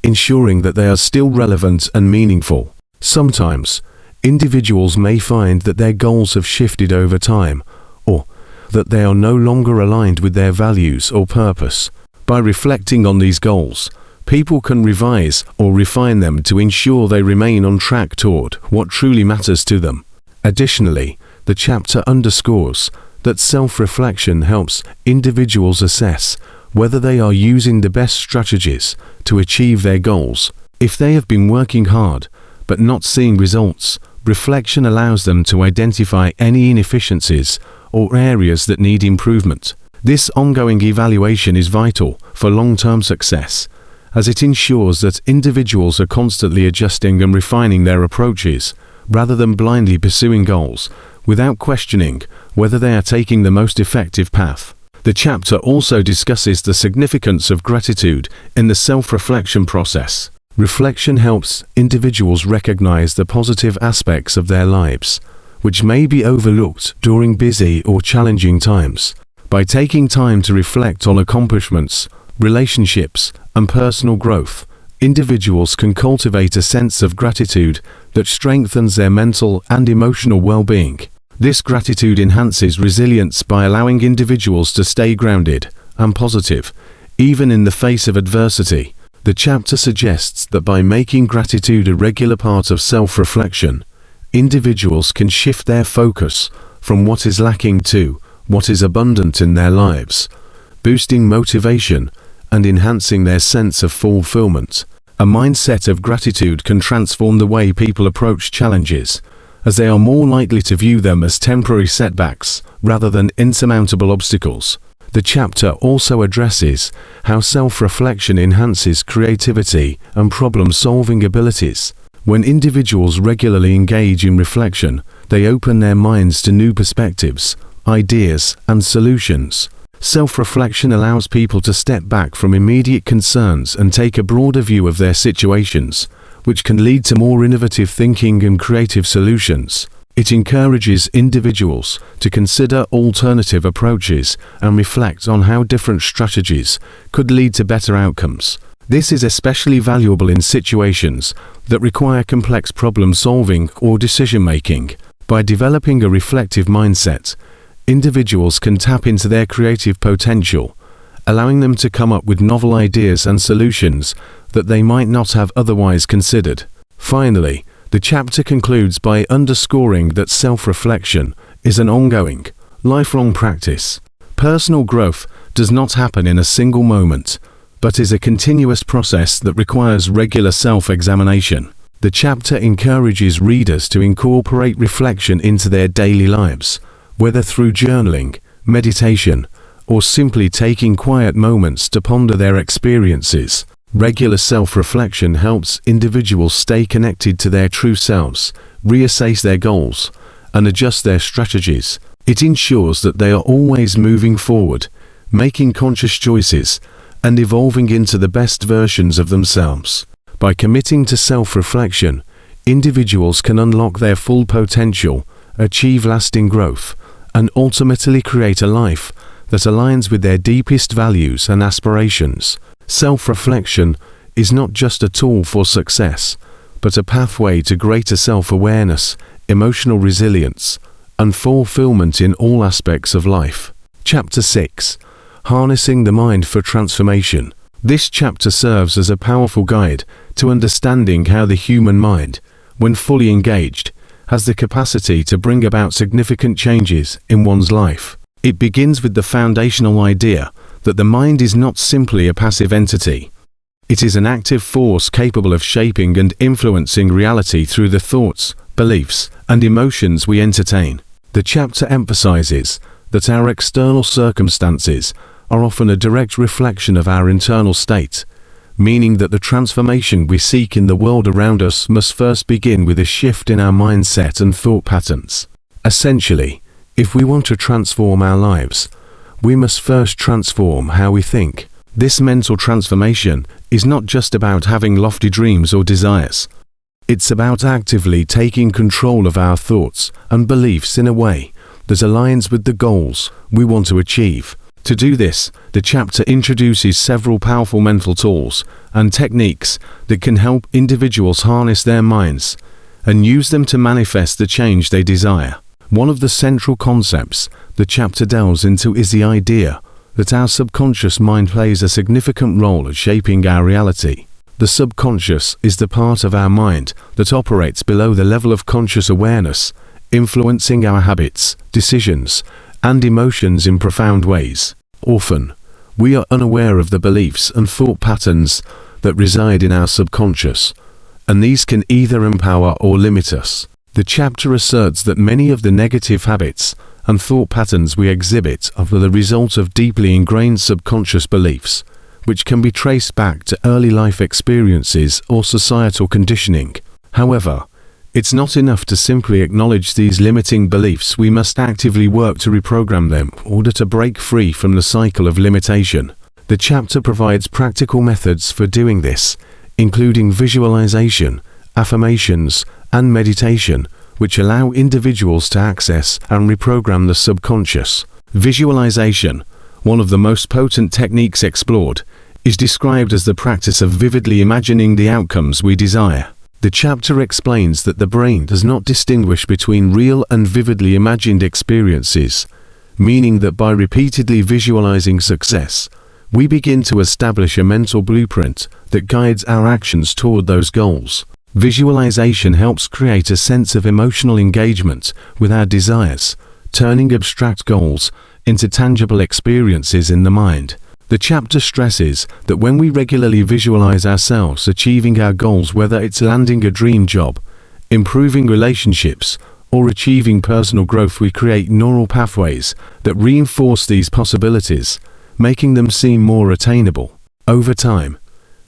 ensuring that they are still relevant and meaningful. Sometimes, individuals may find that their goals have shifted over time, or that they are no longer aligned with their values or purpose. By reflecting on these goals, people can revise or refine them to ensure they remain on track toward what truly matters to them. Additionally, the chapter underscores that self-reflection helps individuals assess whether they are using the best strategies to achieve their goals. If they have been working hard but not seeing results, reflection allows them to identify any inefficiencies or areas that need improvement. This ongoing evaluation is vital for long-term success, as it ensures that individuals are constantly adjusting and refining their approaches, rather than blindly pursuing goals without questioning whether they are taking the most effective path. The chapter also discusses the significance of gratitude in the self-reflection process. Reflection helps individuals recognize the positive aspects of their lives, which may be overlooked during busy or challenging times. By taking time to reflect on accomplishments, relationships, and personal growth, individuals can cultivate a sense of gratitude that strengthens their mental and emotional well-being. This gratitude enhances resilience by allowing individuals to stay grounded and positive, even in the face of adversity. The chapter suggests that by making gratitude a regular part of self-reflection, individuals can shift their focus from what is lacking to what is abundant in their lives, boosting motivation and enhancing their sense of fulfillment. A mindset of gratitude can transform the way people approach challenges, as they are more likely to view them as temporary setbacks rather than insurmountable obstacles. The chapter also addresses how self-reflection enhances creativity and problem-solving abilities. When individuals regularly engage in reflection, they open their minds to new perspectives, ideas, and solutions. Self-reflection allows people to step back from immediate concerns and take a broader view of their situations, which can lead to more innovative thinking and creative solutions. It encourages individuals to consider alternative approaches and reflect on how different strategies could lead to better outcomes. This is especially valuable in situations that require complex problem-solving or decision-making. By developing a reflective mindset, individuals can tap into their creative potential, allowing them to come up with novel ideas and solutions that they might not have otherwise considered. Finally, the chapter concludes by underscoring that self-reflection is an ongoing, lifelong practice. Personal growth does not happen in a single moment, but is a continuous process that requires regular self-examination. The chapter encourages readers to incorporate reflection into their daily lives, whether through journaling, meditation, or simply taking quiet moments to ponder their experiences. Regular self-reflection helps individuals stay connected to their true selves, reassess their goals, and adjust their strategies. It ensures that they are always moving forward, making conscious choices, and evolving into the best versions of themselves. By committing to self-reflection, individuals can unlock their full potential, achieve lasting growth, and ultimately create a life that aligns with their deepest values and aspirations. Self-reflection is not just a tool for success, but a pathway to greater self-awareness, emotional resilience, and fulfillment in all aspects of life. Chapter 6. Harnessing the Mind for Transformation. This chapter serves as a powerful guide to understanding how the human mind, when fully engaged, has the capacity to bring about significant changes in one's life. It begins with the foundational idea that the mind is not simply a passive entity. It is an active force capable of shaping and influencing reality through the thoughts, beliefs, and emotions we entertain. The chapter emphasizes that our external circumstances are often a direct reflection of our internal state, meaning that the transformation we seek in the world around us must first begin with a shift in our mindset and thought patterns. Essentially, if we want to transform our lives, we must first transform how we think. This mental transformation is not just about having lofty dreams or desires. It's about actively taking control of our thoughts and beliefs in a way that aligns with the goals we want to achieve. To do this, the chapter introduces several powerful mental tools and techniques that can help individuals harness their minds and use them to manifest the change they desire. One of the central concepts the chapter delves into is the idea that our subconscious mind plays a significant role in shaping our reality. The subconscious is the part of our mind that operates below the level of conscious awareness, influencing our habits, decisions, and emotions in profound ways. Often, we are unaware of the beliefs and thought patterns that reside in our subconscious, and these can either empower or limit us. The chapter asserts that many of the negative habits and thought patterns we exhibit are the result of deeply ingrained subconscious beliefs, which can be traced back to early life experiences or societal conditioning. However, it's not enough to simply acknowledge these limiting beliefs. We must actively work to reprogram them in order to break free from the cycle of limitation. The chapter provides practical methods for doing this, including visualization, affirmations, and meditation, which allow individuals to access and reprogram the subconscious. Visualization, one of the most potent techniques explored, is described as the practice of vividly imagining the outcomes we desire. The chapter explains that the brain does not distinguish between real and vividly imagined experiences, meaning that by repeatedly visualizing success, we begin to establish a mental blueprint that guides our actions toward those goals. Visualization helps create a sense of emotional engagement with our desires, turning abstract goals into tangible experiences in the mind. The chapter stresses that when we regularly visualize ourselves achieving our goals, whether it's landing a dream job, improving relationships, or achieving personal growth, we create neural pathways that reinforce these possibilities, making them seem more attainable. Over time,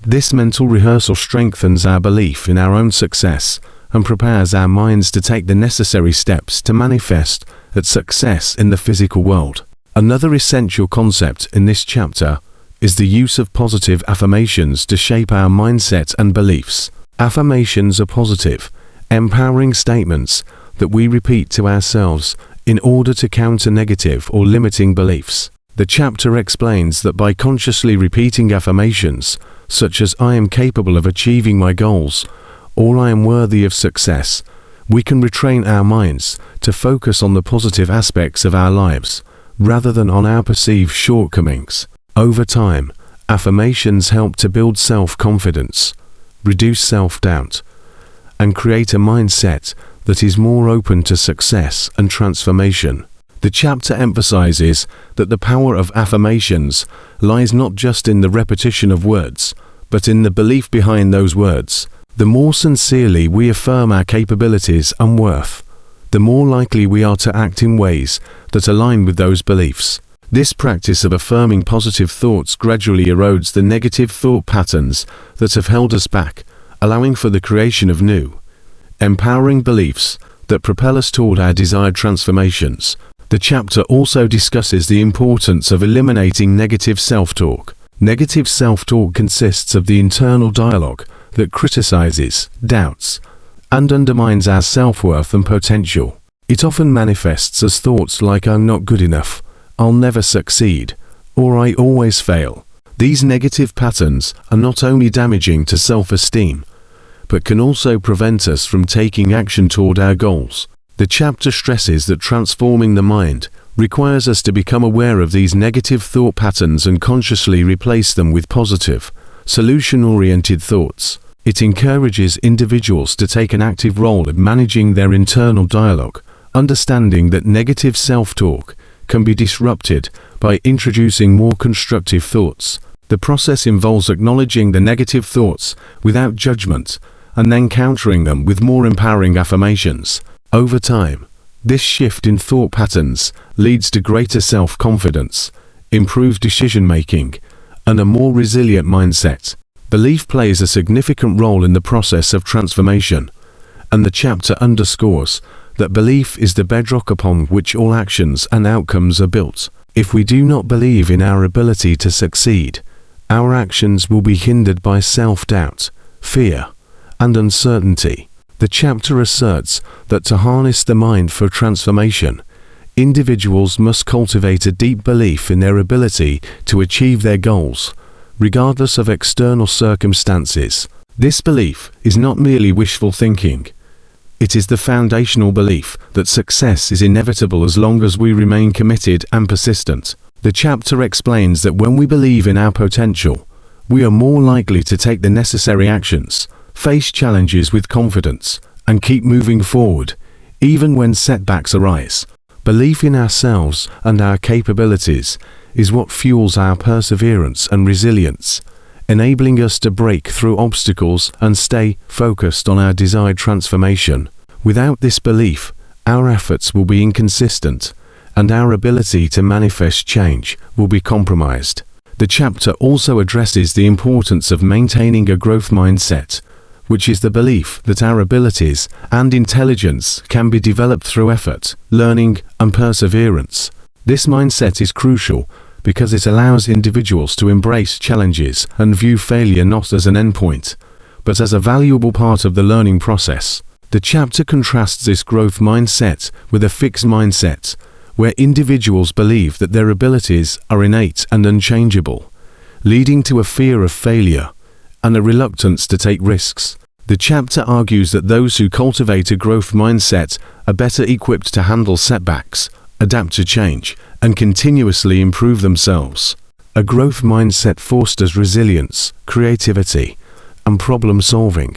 this mental rehearsal strengthens our belief in our own success and prepares our minds to take the necessary steps to manifest that success in the physical world. Another essential concept in this chapter is the use of positive affirmations to shape our mindset and beliefs. Affirmations are positive, empowering statements that we repeat to ourselves in order to counter negative or limiting beliefs. The chapter explains that by consciously repeating affirmations, such as "I am capable of achieving my goals," or "I am worthy of success," we can retrain our minds to focus on the positive aspects of our lives, rather than on our perceived shortcomings. Over time, affirmations help to build self-confidence, reduce self-doubt, and create a mindset that is more open to success and transformation. The chapter emphasizes that the power of affirmations lies not just in the repetition of words, but in the belief behind those words. The more sincerely we affirm our capabilities and worth, the more likely we are to act in ways that align with those beliefs. This practice of affirming positive thoughts gradually erodes the negative thought patterns that have held us back, allowing for the creation of new, empowering beliefs that propel us toward our desired transformations. The chapter also discusses the importance of eliminating negative self-talk. Negative self-talk consists of the internal dialogue that criticizes, doubts, and undermines our self-worth and potential. It often manifests as thoughts like "I'm not good enough," "I'll never succeed," or "I always fail." These negative patterns are not only damaging to self-esteem, but can also prevent us from taking action toward our goals. The chapter stresses that transforming the mind requires us to become aware of these negative thought patterns and consciously replace them with positive, solution-oriented thoughts. It encourages individuals to take an active role in managing their internal dialogue, understanding that negative self-talk can be disrupted by introducing more constructive thoughts. The process involves acknowledging the negative thoughts without judgment and then countering them with more empowering affirmations. Over time, this shift in thought patterns leads to greater self-confidence, improved decision-making, and a more resilient mindset. Belief plays a significant role in the process of transformation, and the chapter underscores that belief is the bedrock upon which all actions and outcomes are built. If we do not believe in our ability to succeed, our actions will be hindered by self-doubt, fear, and uncertainty. The chapter asserts that to harness the mind for transformation, individuals must cultivate a deep belief in their ability to achieve their goals, regardless of external circumstances. This belief is not merely wishful thinking. It is the foundational belief that success is inevitable as long as we remain committed and persistent. The chapter explains that when we believe in our potential, we are more likely to take the necessary actions, face challenges with confidence, and keep moving forward, even when setbacks arise. Belief in ourselves and our capabilities is what fuels our perseverance and resilience, enabling us to break through obstacles and stay focused on our desired transformation. Without this belief, our efforts will be inconsistent, and our ability to manifest change will be compromised. The chapter also addresses the importance of maintaining a growth mindset, which is the belief that our abilities and intelligence can be developed through effort, learning, and perseverance. This mindset is crucial because it allows individuals to embrace challenges and view failure not as an endpoint, but as a valuable part of the learning process. The chapter contrasts this growth mindset with a fixed mindset, where individuals believe that their abilities are innate and unchangeable, leading to a fear of failure and a reluctance to take risks. The chapter argues that those who cultivate a growth mindset are better equipped to handle setbacks, adapt to change, and continuously improve themselves. A growth mindset fosters resilience, creativity, and problem solving,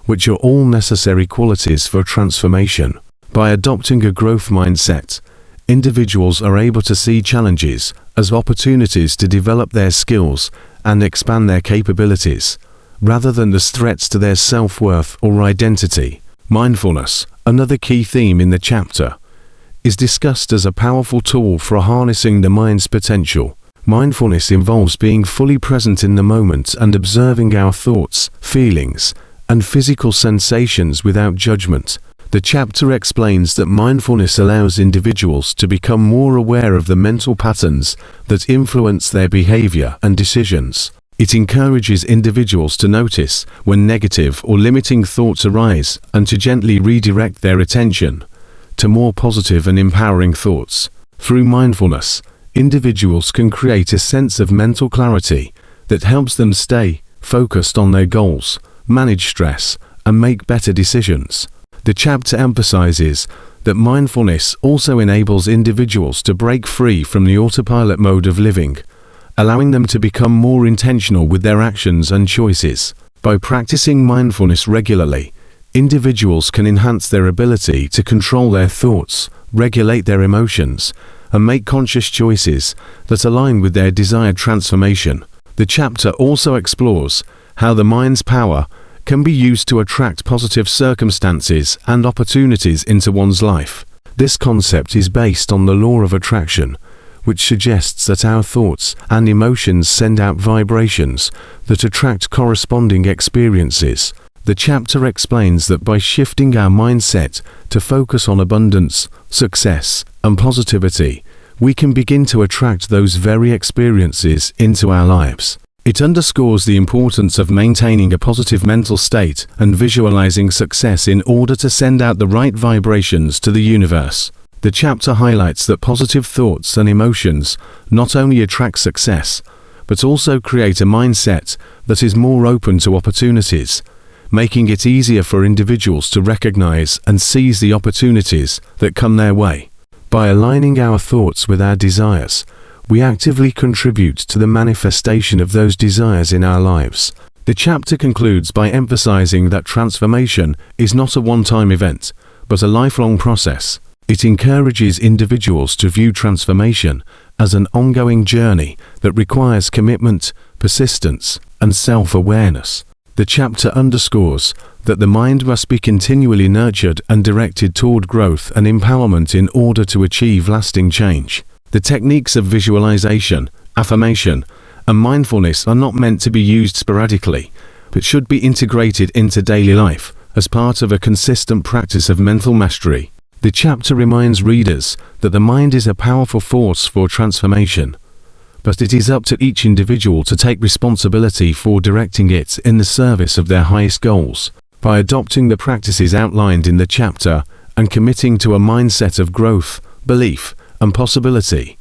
which are all necessary qualities for transformation. By adopting a growth mindset, individuals are able to see challenges as opportunities to develop their skills and expand their capabilities, rather than as threats to their self-worth or identity. Mindfulness, another key theme in the chapter, is discussed as a powerful tool for harnessing the mind's potential. Mindfulness involves being fully present in the moment and observing our thoughts, feelings, and physical sensations without judgment. The chapter explains that mindfulness allows individuals to become more aware of the mental patterns that influence their behavior and decisions. It encourages individuals to notice when negative or limiting thoughts arise and to gently redirect their attention to more positive and empowering thoughts. Through mindfulness, individuals can create a sense of mental clarity that helps them stay focused on their goals, manage stress, and make better decisions. The chapter emphasizes that mindfulness also enables individuals to break free from the autopilot mode of living, allowing them to become more intentional with their actions and choices. By practicing mindfulness regularly, individuals can enhance their ability to control their thoughts, regulate their emotions, and make conscious choices that align with their desired transformation. The chapter also explores how the mind's power can be used to attract positive circumstances and opportunities into one's life. This concept is based on the law of attraction, which suggests that our thoughts and emotions send out vibrations that attract corresponding experiences. The chapter explains that by shifting our mindset to focus on abundance, success, and positivity, we can begin to attract those very experiences into our lives. It underscores the importance of maintaining a positive mental state and visualizing success in order to send out the right vibrations to the universe. The chapter highlights that positive thoughts and emotions not only attract success, but also create a mindset that is more open to opportunities, making it easier for individuals to recognize and seize the opportunities that come their way. By aligning our thoughts with our desires, we actively contribute to the manifestation of those desires in our lives. The chapter concludes by emphasizing that transformation is not a one-time event, but a lifelong process. It encourages individuals to view transformation as an ongoing journey that requires commitment, persistence, and self-awareness. The chapter underscores that the mind must be continually nurtured and directed toward growth and empowerment in order to achieve lasting change. The techniques of visualization, affirmation, and mindfulness are not meant to be used sporadically, but should be integrated into daily life as part of a consistent practice of mental mastery. The chapter reminds readers that the mind is a powerful force for transformation, but it is up to each individual to take responsibility for directing it in the service of their highest goals. By adopting the practices outlined in the chapter and committing to a mindset of growth, belief, and possibility,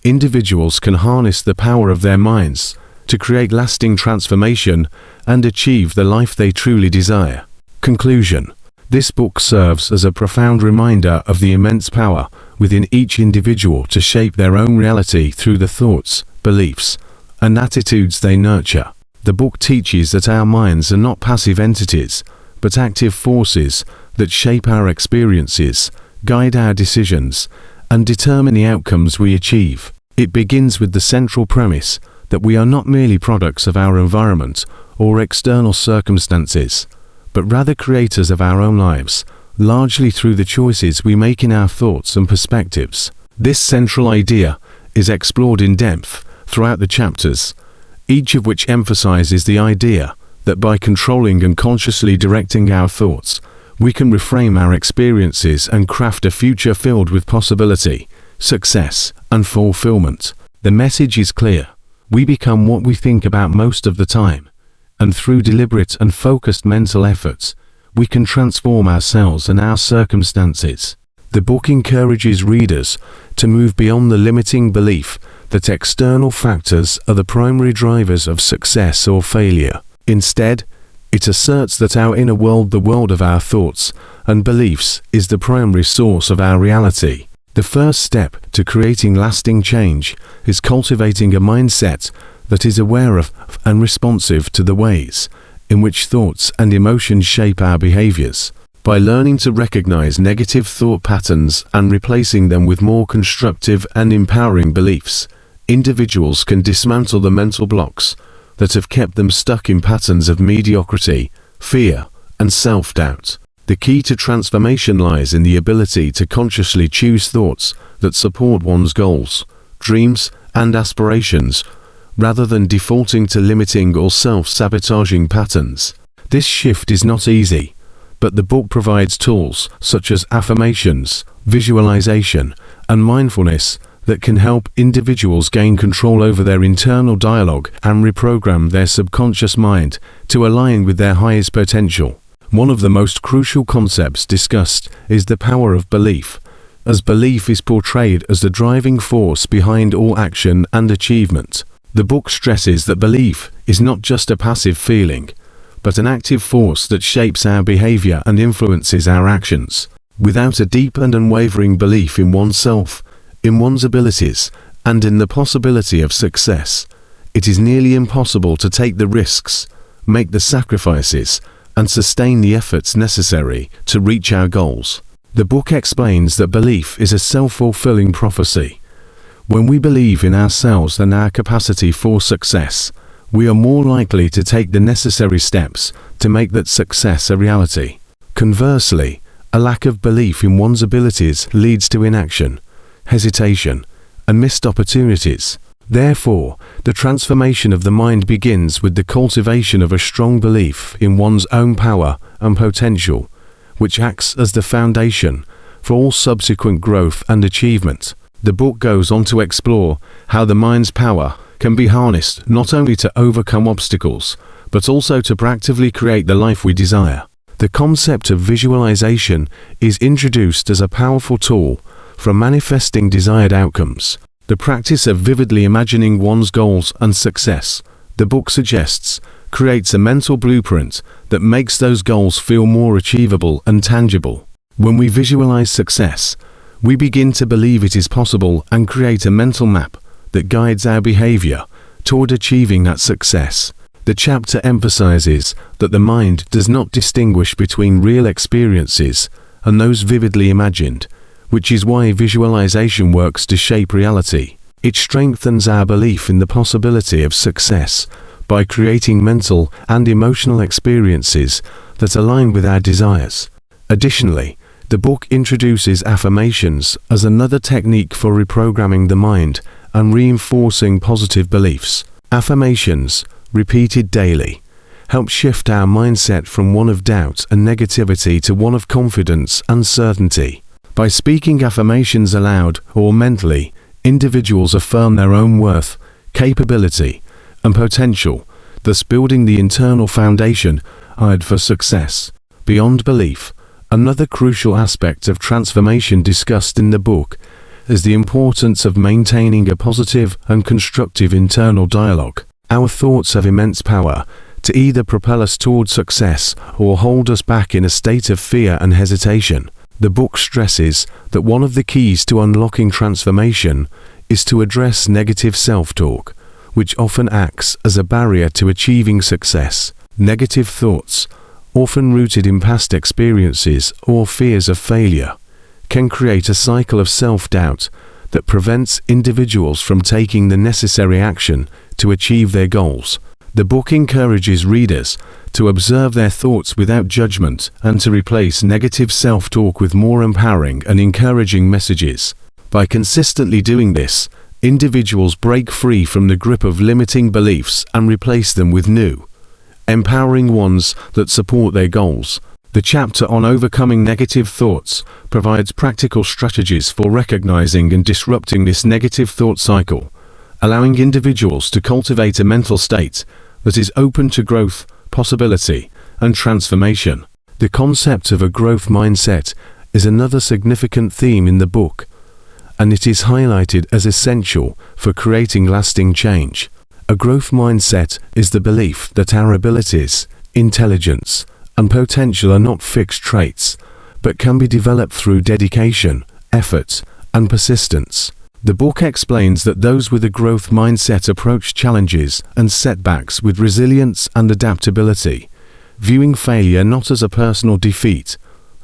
individuals can harness the power of their minds to create lasting transformation and achieve the life they truly desire. Conclusion. This book serves as a profound reminder of the immense power within each individual to shape their own reality through the thoughts, beliefs, and attitudes they nurture. The book teaches that our minds are not passive entities, but active forces that shape our experiences, guide our decisions, and determine the outcomes we achieve. It begins with the central premise that we are not merely products of our environment or external circumstances, but rather creators of our own lives, largely through the choices we make in our thoughts and perspectives. This central idea is explored in depth throughout the chapters, each of which emphasizes the idea that by controlling and consciously directing our thoughts, we can reframe our experiences and craft a future filled with possibility, success, and fulfillment. The message is clear. We become what we think about most of the time, and through deliberate and focused mental efforts, we can transform ourselves and our circumstances. The book encourages readers to move beyond the limiting belief that external factors are the primary drivers of success or failure. Instead, it asserts that our inner world, the world of our thoughts and beliefs, is the primary source of our reality. The first step to creating lasting change is cultivating a mindset that is aware of and responsive to the ways in which thoughts and emotions shape our behaviors. By learning to recognize negative thought patterns and replacing them with more constructive and empowering beliefs, individuals can dismantle the mental blocks that have kept them stuck in patterns of mediocrity, fear, and self-doubt. The key to transformation lies in the ability to consciously choose thoughts that support one's goals, dreams, and aspirations, rather than defaulting to limiting or self-sabotaging patterns. This shift is not easy, but the book provides tools such as affirmations, visualization, and mindfulness that can help individuals gain control over their internal dialogue and reprogram their subconscious mind to align with their highest potential. One of the most crucial concepts discussed is the power of belief, as belief is portrayed as the driving force behind all action and achievement. The book stresses that belief is not just a passive feeling, but an active force that shapes our behavior and influences our actions. Without a deep and unwavering belief in oneself, in one's abilities, and in the possibility of success, it is nearly impossible to take the risks, make the sacrifices, and sustain the efforts necessary to reach our goals. The book explains that belief is a self-fulfilling prophecy. When we believe in ourselves and our capacity for success, we are more likely to take the necessary steps to make that success a reality. Conversely, a lack of belief in one's abilities leads to inaction, hesitation, and missed opportunities. Therefore, the transformation of the mind begins with the cultivation of a strong belief in one's own power and potential, which acts as the foundation for all subsequent growth and achievement. The book goes on to explore how the mind's power can be harnessed not only to overcome obstacles, but also to proactively create the life we desire. The concept of visualization is introduced as a powerful tool for manifesting desired outcomes. The practice of vividly imagining one's goals and success, the book suggests, creates a mental blueprint that makes those goals feel more achievable and tangible. When we visualize success, we begin to believe it is possible and create a mental map that guides our behavior toward achieving that success. The chapter emphasizes that the mind does not distinguish between real experiences and those vividly imagined, which is why visualization works to shape reality. It strengthens our belief in the possibility of success by creating mental and emotional experiences that align with our desires. Additionally, the book introduces affirmations as another technique for reprogramming the mind and reinforcing positive beliefs. Affirmations, repeated daily, help shift our mindset from one of doubt and negativity to one of confidence and certainty. By speaking affirmations aloud or mentally, individuals affirm their own worth, capability, and potential, thus building the internal foundation needed for success. Beyond belief, another crucial aspect of transformation discussed in the book is the importance of maintaining a positive and constructive internal dialogue. Our thoughts have immense power to either propel us toward success or hold us back in a state of fear and hesitation. The book stresses that one of the keys to unlocking transformation is to address negative self-talk, which often acts as a barrier to achieving success. Negative thoughts, often rooted in past experiences or fears of failure, can create a cycle of self-doubt that prevents individuals from taking the necessary action to achieve their goals. The book encourages readers to observe their thoughts without judgment and to replace negative self-talk with more empowering and encouraging messages. By consistently doing this, individuals break free from the grip of limiting beliefs and replace them with new, empowering ones that support their goals. The chapter on overcoming negative thoughts provides practical strategies for recognizing and disrupting this negative thought cycle, allowing individuals to cultivate a mental state that is open to growth, possibility, and transformation. The concept of a growth mindset is another significant theme in the book, and it is highlighted as essential for creating lasting change. A growth mindset is the belief that our abilities, intelligence, and potential are not fixed traits, but can be developed through dedication, effort, and persistence. The book explains that those with a growth mindset approach challenges and setbacks with resilience and adaptability, viewing failure not as a personal defeat,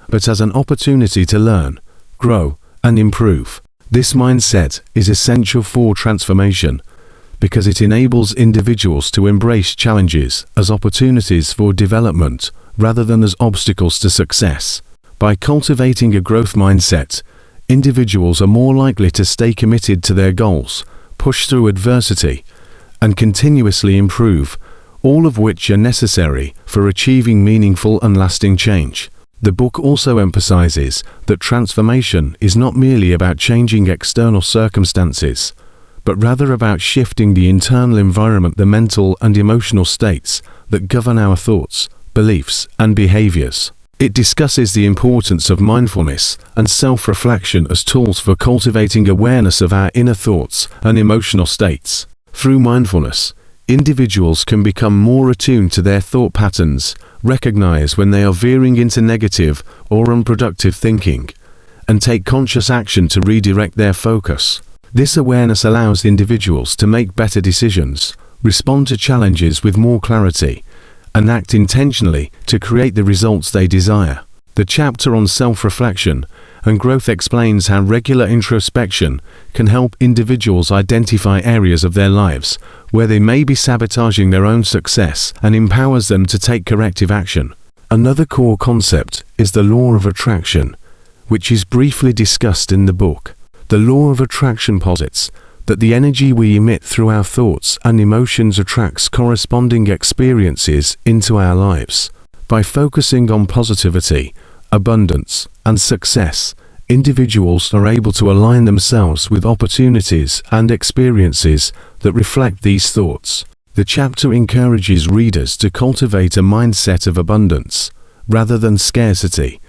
but as an opportunity to learn, grow, and improve. This mindset is essential for transformation because it enables individuals to embrace challenges as opportunities for development rather than as obstacles to success. By cultivating a growth mindset, individuals are more likely to stay committed to their goals, push through adversity, and continuously improve, all of which are necessary for achieving meaningful and lasting change. The book also emphasizes that transformation is not merely about changing external circumstances, but rather about shifting the internal environment, the mental and emotional states that govern our thoughts, beliefs, and behaviors. It discusses the importance of mindfulness and self-reflection as tools for cultivating awareness of our inner thoughts and emotional states. Through mindfulness, individuals can become more attuned to their thought patterns, recognize when they are veering into negative or unproductive thinking, and take conscious action to redirect their focus. This awareness allows individuals to make better decisions, respond to challenges with more clarity, and act intentionally to create the results they desire. The chapter on self-reflection and growth explains how regular introspection can help individuals identify areas of their lives where they may be sabotaging their own success and empowers them to take corrective action. Another core concept is the law of attraction, which is briefly discussed in the book. The law of attraction posits that the energy we emit through our thoughts and emotions attracts corresponding experiences into our lives. By focusing on positivity, abundance, and success, individuals are able to align themselves with opportunities and experiences that reflect these thoughts. The chapter encourages readers to cultivate a mindset of abundance, rather than scarcity,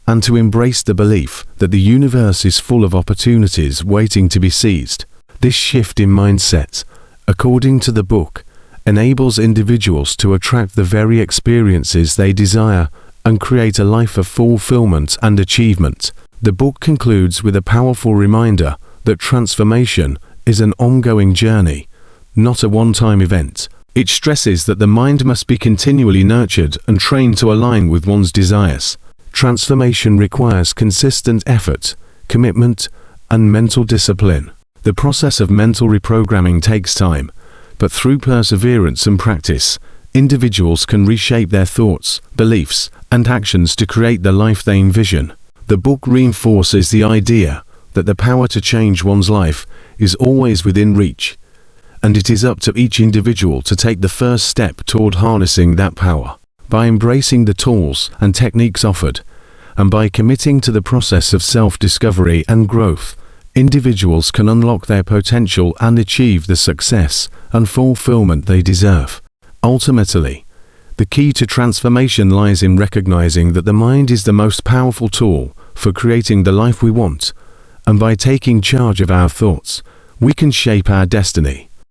and to embrace the belief that the universe is full of opportunities waiting to be seized. This shift in mindset, according to the book, enables individuals to attract the very experiences they desire and create a life of fulfillment and achievement. The book concludes with a powerful reminder that transformation is an ongoing journey, not a one-time event. It stresses that the mind must be continually nurtured and trained to align with one's desires. Transformation requires consistent effort, commitment, and mental discipline. The process of mental reprogramming takes time, but through perseverance and practice, individuals can reshape their thoughts, beliefs, and actions to create the life they envision. The book reinforces the idea that the power to change one's life is always within reach, and it is up to each individual to take the first step toward harnessing that power. By embracing the tools and techniques offered, and by committing to the process of self-discovery and growth, individuals can unlock their potential and achieve the success and fulfillment they deserve. Ultimately, the key to transformation lies in recognizing that the mind is the most powerful tool for creating the life we want, and by taking charge of our thoughts, we can shape our destiny.